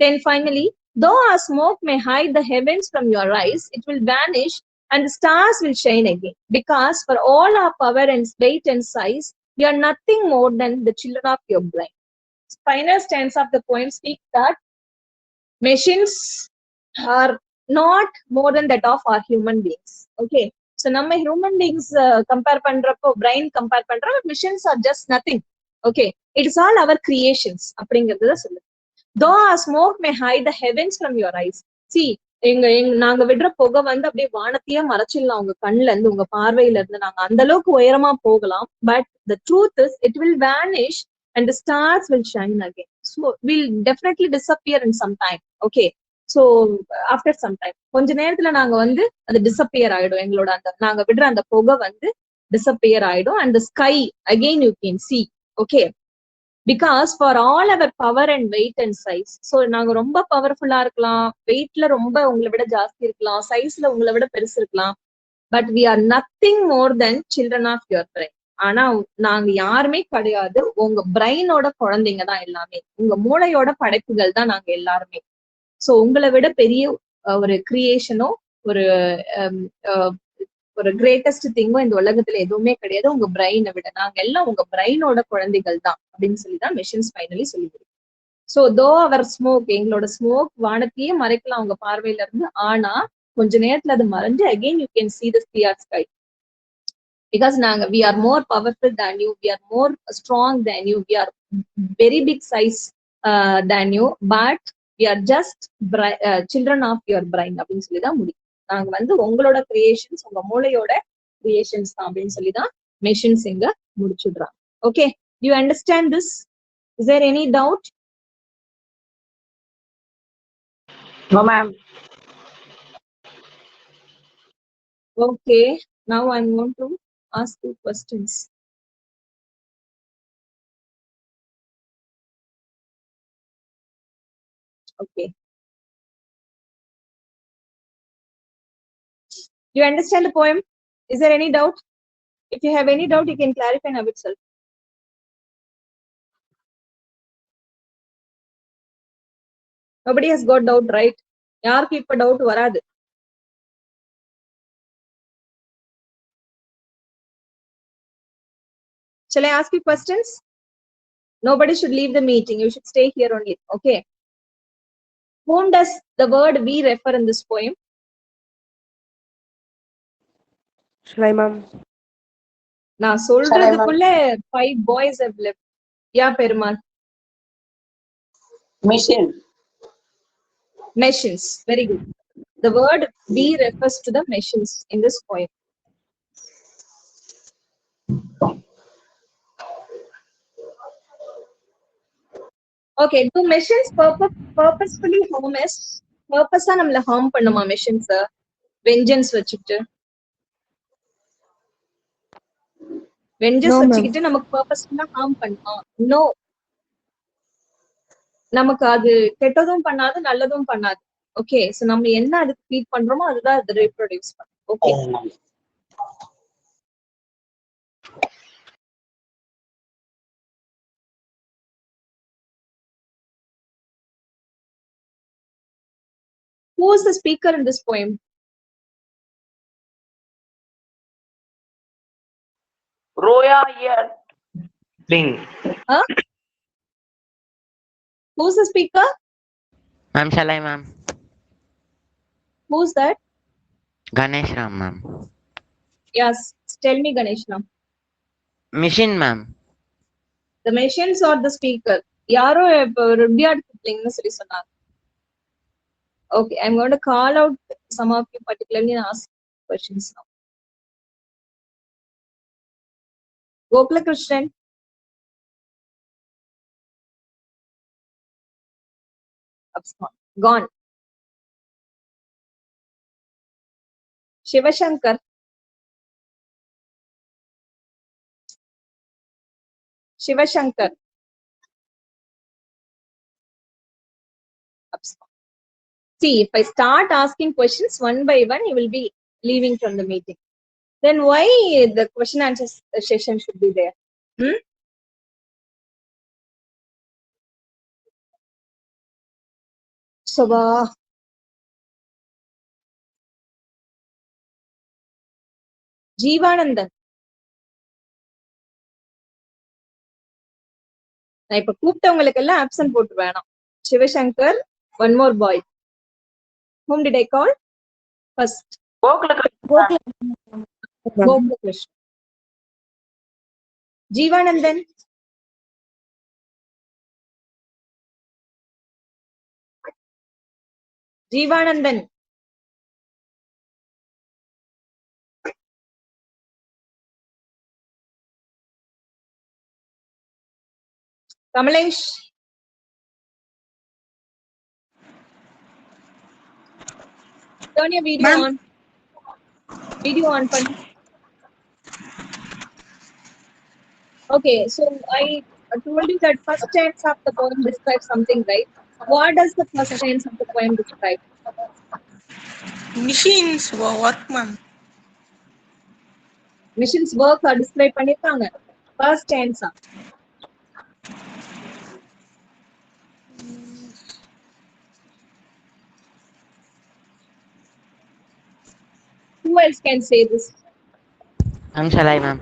then finally, though our smoke may hide the heavens from your eyes, it will vanish and the stars will shine again, because for all our power and weight and size, we are nothing more than the children of your brain. Final stanza of the poem speaks that machines are not more than that of our human beings. Okay, so நம்ம human beings compare பண்றப்போ, brain compare பண்றப்போ, machines are just nothing. Okay, it is all our creations அப்படிங்கறத சொல்லுது. Though our smoke may hide the heavens from your eyes. See, நாங்க விடுற புகை வந்து அப்படியே வானத்தையே மறைச்சிடலாம் உங்க கண்ணுல இருந்து, உங்க பார்வையில இருந்து. நாங்க அந்த அளவுக்கு உயரமா போகலாம், but the truth is it will vanish and the stars will shine again. So we'll definitely disappear in some time. Okay, so after some time, கொஞ்ச நேரத்துல நாங்க வந்து அது டிசப்பியர் ஆயிடும். எங்களோட அந்த நாங்க விடுற அந்த புகை வந்து டிசப்பியர் ஆயிடும். And the sky again you can see. Okay, because for all our power and weight and size, so நாங்க ரொம்ப பவர்ஃபுல்லா இருக்கலாம், வெயிட்ல ரொம்ப உங்களை விட ஜாஸ்தி இருக்கலாம், சைஸ்ல உங்களை விட பெருசு இருக்கலாம், but we are nothing more than children of your brain. ஆனா நாங்க யாருமே கிடையாது, உங்க பிரெயினோட குழந்தைங்க தான் எல்லாமே, உங்க மூளையோட படைப்புகள் தான் நாங்க எல்லாருமே. சோ உங்களை விட பெரிய ஒரு கிரியேஷனோ ஒரு ஒரு கிரேட்டஸ்ட் திங்கோ இந்த உலகத்துல எதுவுமே கிடையாது உங்க பிரெயினை விட. நாங்க எல்லாம் உங்க பிரெயினோட குழந்தைகள் தான் அப்படின்னு சொல்லிதான் மிஷின்ஸ் ஃபைனலி சொல்லி கொடுக்கும். சோ தோ அவர் ஸ்மோக், எங்களோட ஸ்மோக் வானத்தையே மறைக்கலாம் உங்க பார்வையில இருந்து, ஆனா கொஞ்ச நேரத்துல அது மறைஞ்சு again you can see the clear sky. Because நாங்க we are more powerful than you, we are more strong than you, we are very big size than you, but we are just children of your brain அப்படின்னு சொல்லிதான் முடியும். நாங்க வந்து உங்களோட creations, உங்க மூளையோட creations தான் அப்படின்னு சொல்லிதான் மெஷின்ஸ் இங்க முடிச்சுடுறாங்க. Okay, you understand this? Is there any doubt? No, ma'am. Okay, now I want to ask you questions. Okay, you understand the poem? Is there any doubt? If you have any doubt, you can clarify now itself. Nobody has got doubt, right? யாருக்கு இப்ப doubt வராது. Shall I ask you questions? Nobody should leave the meeting. You should stay here only. Okay. Whom does the word we refer in this poem? Shall I, ma'am? நான் சொல்றதுக்குள்ள 5 boys have left. Yeah, Perumal. Mission. Machines. Very good. The word we refers to the machines in this poem. Okay, do machines purposefully harm us? Purpose நம்மள harm பண்ணுமா machines? Vengeance வச்சுட்டு. Vengeance வச்சுக்கிட்டு நமக்கு purposefully harm பண்ணுமா? No. நமக்கு அது கெட்டதும் பண்ணாது நல்லதும் பண்ணாது. ஓகே, சோ நம்ம என்ன அதுக்கு ஃபீட் பண்றோமோ அதுதான் அது ரீப்ரொடியூஸ் பண்ணும். Okay. Who is the speaker in this poem? Roya here. Bing. Huh? Who's the speaker? Ma'am, shall I, ma'am? Who's that? Ganesh Ram, ma'am. Yes, tell me Ganesh now. Machine, ma'am. The machines or the speaker? யாரோ Rudyard கிப்ளிங்னு சொல்லி சொன்னாங்க. Okay, I'm going to call out some of you particularly and ask questions now. Gokula Krishnan. Gone. Shivashankar. Shivashankar. See, if I start asking questions one by one, you will be leaving from the meeting. Then why the question answer session should be there? Sabha. Jeevanandan. நான் இப்ப கூப்பிட்டவங்களுக்கு எல்லாம் absent போட்டு வேணாம். Sivasankar, one more boy. Whom did I call? First. Gokula Krishnan. Jeevanandan. Jeevanandan. Kamalesh. Turn your video on. Video on. Okay, so I told you that first stanza of the poem describes something, right? What does the first stanza of the poem describe? Machines work, ma'am. Machines work or describe பண்ணிருக்காங்க. First stanza. Who else can say this? Ma'am, shall I, ma'am?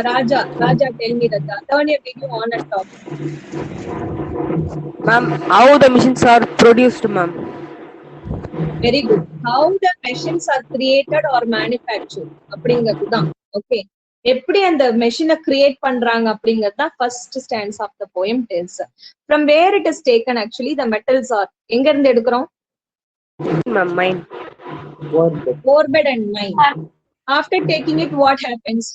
Raja, tell me that. Turn your video on and talk. Ma'am, how the machines are produced, ma'am? Very good. How the machines are created or manufactured. அப்படிங்கிறதுதான். Okay. எப்படி அந்த மெஷினை create பண்றாங்க அப்படிங்கிறது தான் first stanza of the poem tells. From where it is taken actually the metals are எங்க இருந்து எடுக்கிறோம்? Mine. Orbed and mine. After taking it, what happens?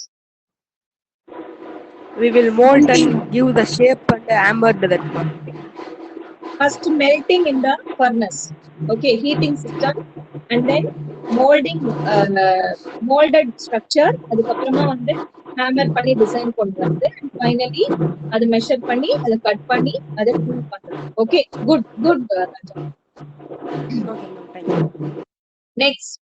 We will mold and give the shape and hammer to that. First melting in the furnace. Okay, heating system and then molding molded structure. அதுக்கப்புறமா வந்து hammer பண்ணி design கொண்டு வந்து and finally அது measure பண்ணி அதை cut பண்ணி அதை ப்ரூவ் பண்றது. Okay, good Raja. Next.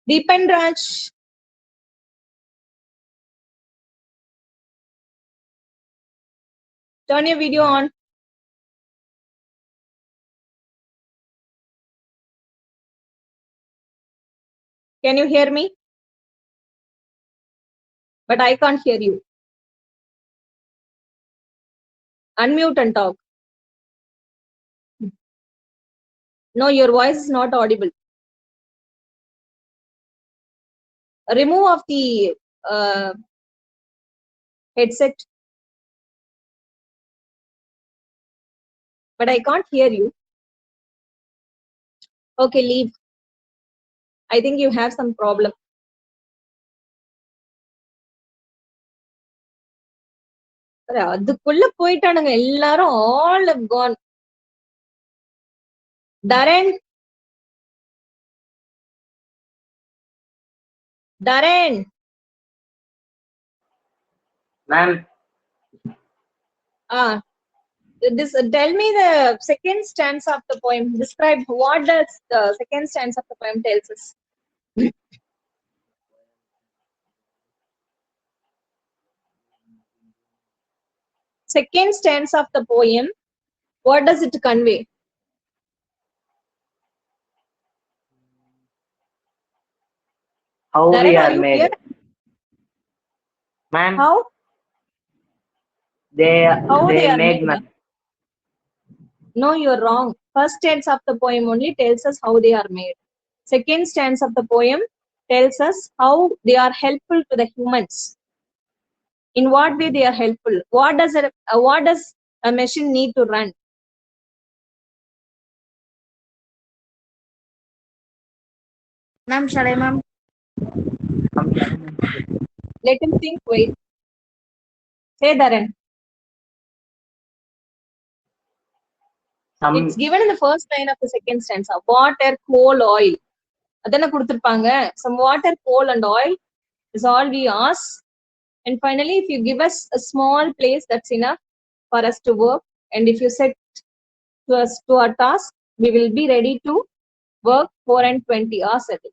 Deepan Raj. Turn your video on. Can you hear me? But I can't hear you. Unmute and talk. No, your voice is not audible. Remove of the headset. But I can't hear you. Okay, leave. I think you have some problem. அதுக்குள்ள போயிட்டானுங்க எல்லாரும். All have gone. Darren. Darren. Ma'am. This tell me the second stanza of the poem. Describe what does the second stanza of the poem tells us. Second stanza of the poem, what does it convey? How Darren, we are are you made. here? Ma'am. How They are made made? No, you're wrong. First stanza of the poem only tells us how they are made. Second stanza of the poem tells us how they are helpful to the humans. In what way they are helpful? What does a machine need to run? Ma'am, shall I, ma'am? Let him think. Wait. Say, Darren. It's given in the first line of the second stanza. Water, coal, oil. Adana kuduthirpaanga. Some water, coal, and oil is all we ask. And finally, if you give us a small place, that's enough for us to work. And if you set to us to our task, we will be ready to work 4 and 20 hours a day.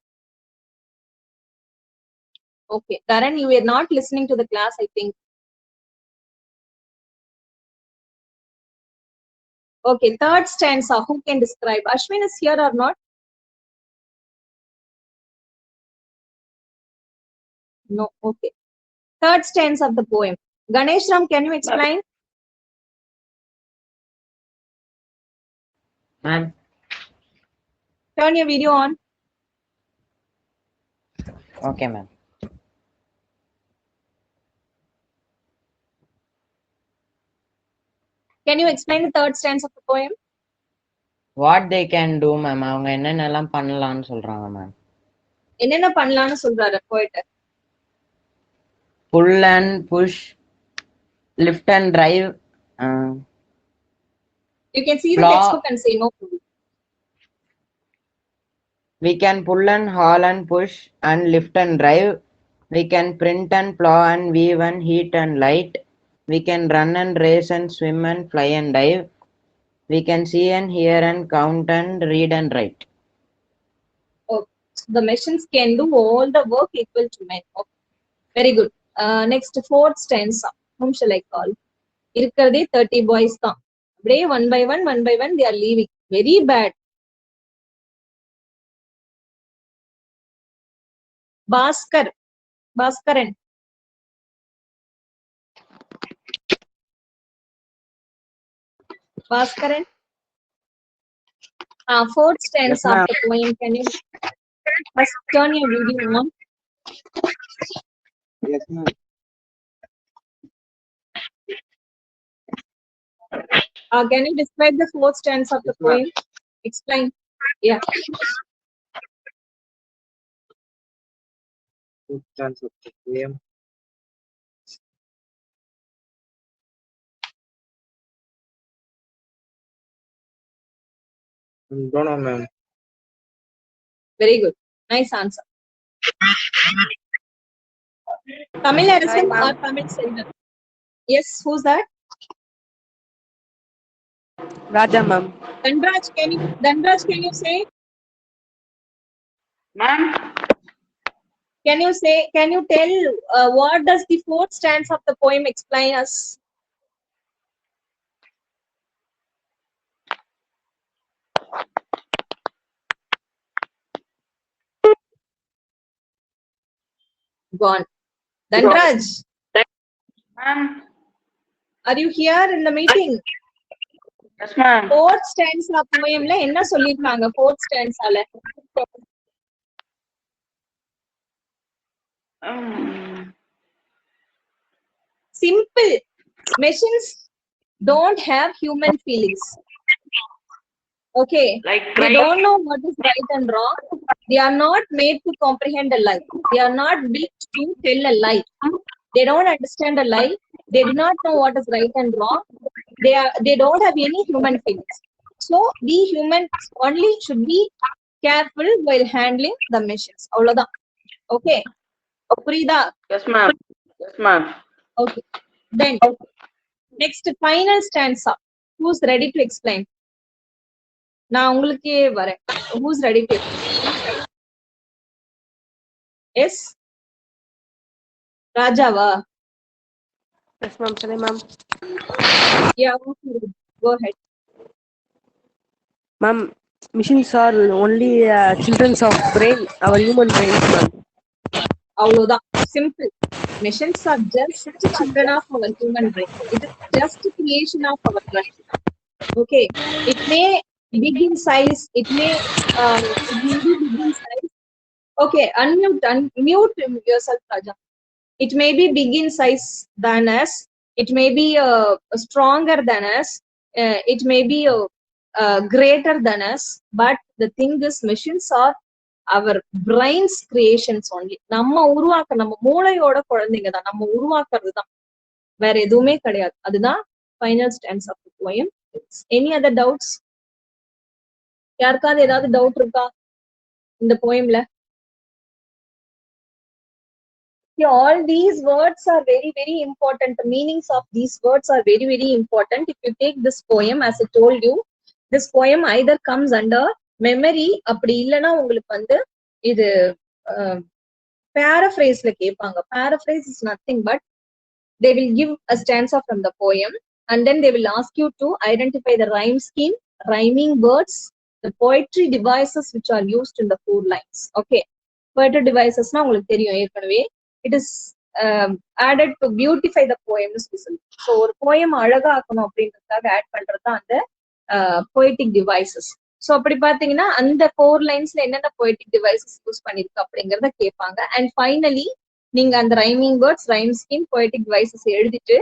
Okay, Darren, you were not listening to the class, I think. Okay, third stanza. Who can describe? Ashwin is here or not? No. Okay. Third stanza of the poem. Ganesh Ram, can you explain? Ma'am. Turn your video on. Okay, ma'am. Can you explain the third stanza of the poem? What they can do, ma'am. அவங்க என்னென்னலாம் பண்ணலாம்னு சொல்றாங்க, ma'am. என்னென்ன பண்ணலாம்னு சொல்றாரு poet? Pull and push, lift and drive. You can see the Plow. textbook and say no. We can pull and haul and push and lift and drive. We can print and plow and weave and heat and light. We can run and race and swim and fly and dive. We can see and hear and count and read and write. Oh, the machines can do all the work equal to men. Okay. Very good. Next, fourth stanza. Whom shall I call? Irukradhe 30 boys தான். அப்படியே one by one they are leaving. Very bad. Bhaskaran. Bhaskaran. Fourth stanza of the poem. Can you first turn your video on? Yes, ma'am. Can you describe the fourth stanza of the poem? Explain. Yeah. Fourth stanza of the poem. Don't know, ma'am. Very good. Nice answer. Tamil Arasan or Tamil Selvan? Yes, who's that? Raja, ma'am. Dhanraj, can you say? Ma'am. Can you tell what does the fourth stanza of the poem explain us? Gone. Dhanraj, Ma'am. are you here in the meeting? Yes, ma'am. Fourth stanza poemல என்ன சொல்லிருக்காங்க? Fourth stanzaல simple. Machines don't have human feelings. Okay, Like they crying. don't know what is right and wrong. They are not made to comprehend a lie. They are not built to tell a lie. They don't understand a lie. They do not know what is right and wrong. They don't have any human feelings. So we humans only should be careful while handling the machines. அவ்வளவுதான். Okay, புரியுதா? Yes, ma'am. Yes, ma'am. Okay, then next final stanza. Who's ready to explain? நான் உங்களுக்கே வரேன். Who's ready to explain? Yes, ராஜாவா? Yes, ma'am. Sorry, ma'am. Yeah, go ahead. Ma'am, machines are only children of brain, our human brains, ma'am. அவ்வளவுதான். Simple. Machines are just children of our human brain. It is just creation of our brain. Okay, it may big in size. It may be big in size. Okay, unmute yourself, Raja. It may be big in size than us. It may be stronger than us. It may be greater than us. But the thing is, machines are our brain's creations only. நம்ம மூளையோட குழந்தைங்க தான். நம்ம உருவாக்குறது தான். வேற எதுவுமே கிடையாது. அதுதான் final stanza of the poem. Any other doubts? யாருக்காவது ஏதாவது டவுட் இருக்கா இந்த poemல? All these words are very, very important. The meanings of these words are very, very important. If you take this poem, as I told you, this poem either comes under memory, அப்படி இல்லைன்னா உங்களுக்கு வந்து இது paraphrase ல கேட்பாங்க. Paraphrase is nothing but they will give a stanza from the poem and then they will ask you to identify the rhyme scheme, rhyming words, the poetry devices which are used in the 4 lines. Okay, poetry devices na உங்களுக்கு தெரியும் ஏற்கனவே. It is added to beautify the poem. So ஒரு poem அழகா ஆக்கணும் அப்படின்றதுக்காக add பண்றது தான் அந்த poetic devices. So அப்படி பாத்தீங்கன்னா அந்த 4 linesல என்னென்ன poetic devices யூஸ் பண்ணிருக்கு அப்படிங்கறத கேட்பாங்க. And finally நீங்க அந்த rhyming words, rhyme scheme, poetic devices எழுதிட்டு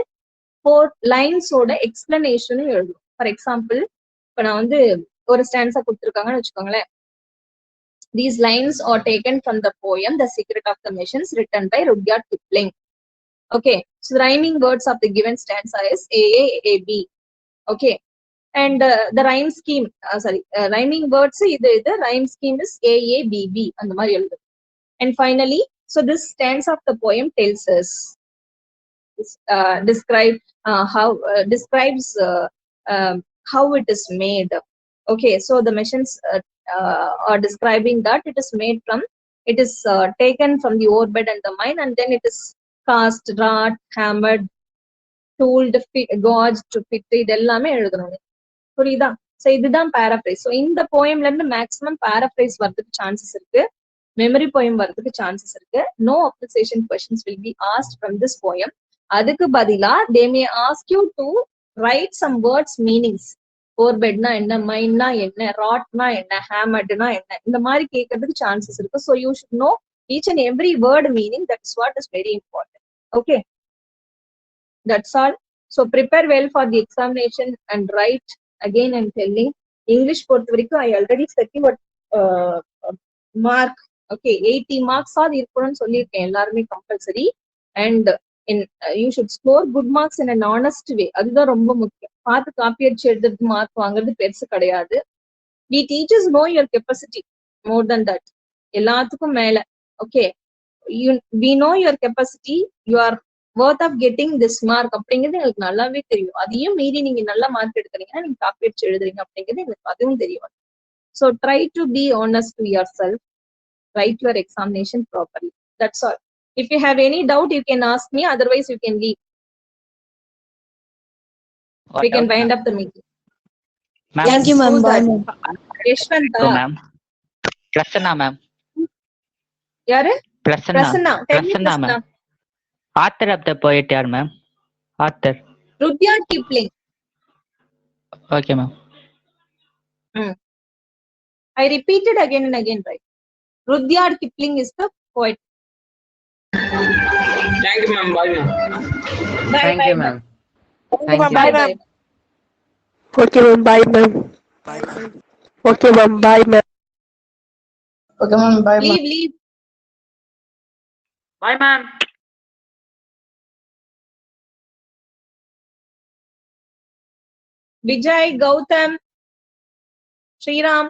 4 lines ஓட explanation எழுதணும். For example, இப்ப நான் வந்து ஒரு ஸ்டான்ஸா கொடுத்துருக்காங்கன்னு வச்சுக்கோங்களேன். These lines are taken from the poem The Secret of the Machines, written by Rudyard Kipling. Okay, so the rhyming words of the given stanza is AA, AB. Okay, and the rhyme scheme, rhyming words, the rhyme scheme is AA, BB. And the and finally, so this stanza of the poem tells us, describes how it is made. Okay, so the machines are describing that it is made from, it is taken from the ore bed and the mine, and then it is cast, wrought, hammered, tooled, gorged, fit. இதெல்லாமே எழுதணும். புரியுதா? So இதுதான் paraphrase. So இந்த poemல இருந்து maximum paraphrase வரதுக்கு chances இருக்கு. memory poem வரதுக்கு chances இருக்கு. No appreciation questions will be asked from this poem. அதுக்கு பதிலா they may ask you to write some words meanings. ஓர்பெட்னா என்ன, மைன்னா என்ன, ராட்னா என்ன, ஹேமர்ட்னா என்ன, இந்த மாதிரி கேட்கறதுக்கு சான்சஸ் இருக்கு. So you should know each and every word meaning. That's what is very important. Okay, that's all. So prepare well for the examination and right. Again I'm telling, English பொறுத்த வரைக்கும் I already secured mark. Okay, 80 marks ஆது இருக்கணும்னு சொல்லியிருக்கேன் எல்லாருமே compulsory. And you should score good marks in an honest way. அதுதான் ரொம்ப முக்கியம். பார்த்து காப்பி அடிச்சு எழுதுறது மார்க் வாங்குறது பெருசு கிடையாது. We teachers know your capacity more than that. எல்லாத்துக்கும் மேல. Okay, we know your capacity, you are worth of getting this mark அப்படிங்கிறது எங்களுக்கு நல்லாவே தெரியும். அதையும் மீறி நீங்க நல்ல மார்க் எடுக்கிறீங்கன்னா நீங்க காப்பி அடிச்சு எழுதுறீங்க அப்படிங்கிறது எங்களுக்கு அதுவும் தெரியும். So try to be honest to yourself. Write your examination properly. That's all. If you have any doubt, you can ask me. Otherwise, you can leave. What We can else, wind ma'am? up the meeting. Ma'am, Thank you, ma'am. who's Bye, that? ma'am. Yashwanta. ma'am. Prasanna, ma'am. Yaru? Prasanna. Prasanna. Tell me Prasanna, ma'am. Prasanna. Author of the poet, yaar, ma'am? Author. Rudyard Kipling. Okay, ma'am. I repeated again and again, right? Rudyard Kipling is the poet. Thank you, ma'am. Bye, ma'am. Bye, Thank bye, you, bye. ma'am. Thank you. Bye, bye. Okay, ma'am. Bye, ma'am. Okay, ma'am. Bye, ma'am. Okay, ma'am. Bye, ma'am. Leave. Bye, ma'am. Vijay, Gautam, Sriram.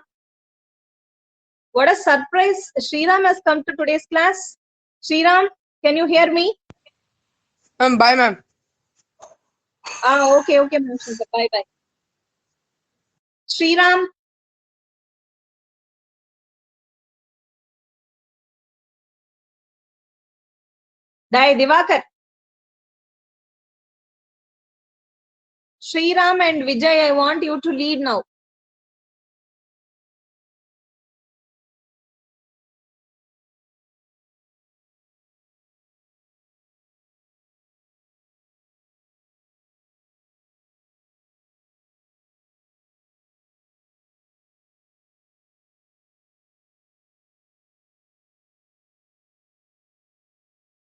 What a surprise. Sriram has come to today's class. Sriram, can you hear me? Bye, ma'am. Okay, ma'am. Bye, bye. Sriram. Dai, Divakar. Sriram and Vijay, I want you to lead now.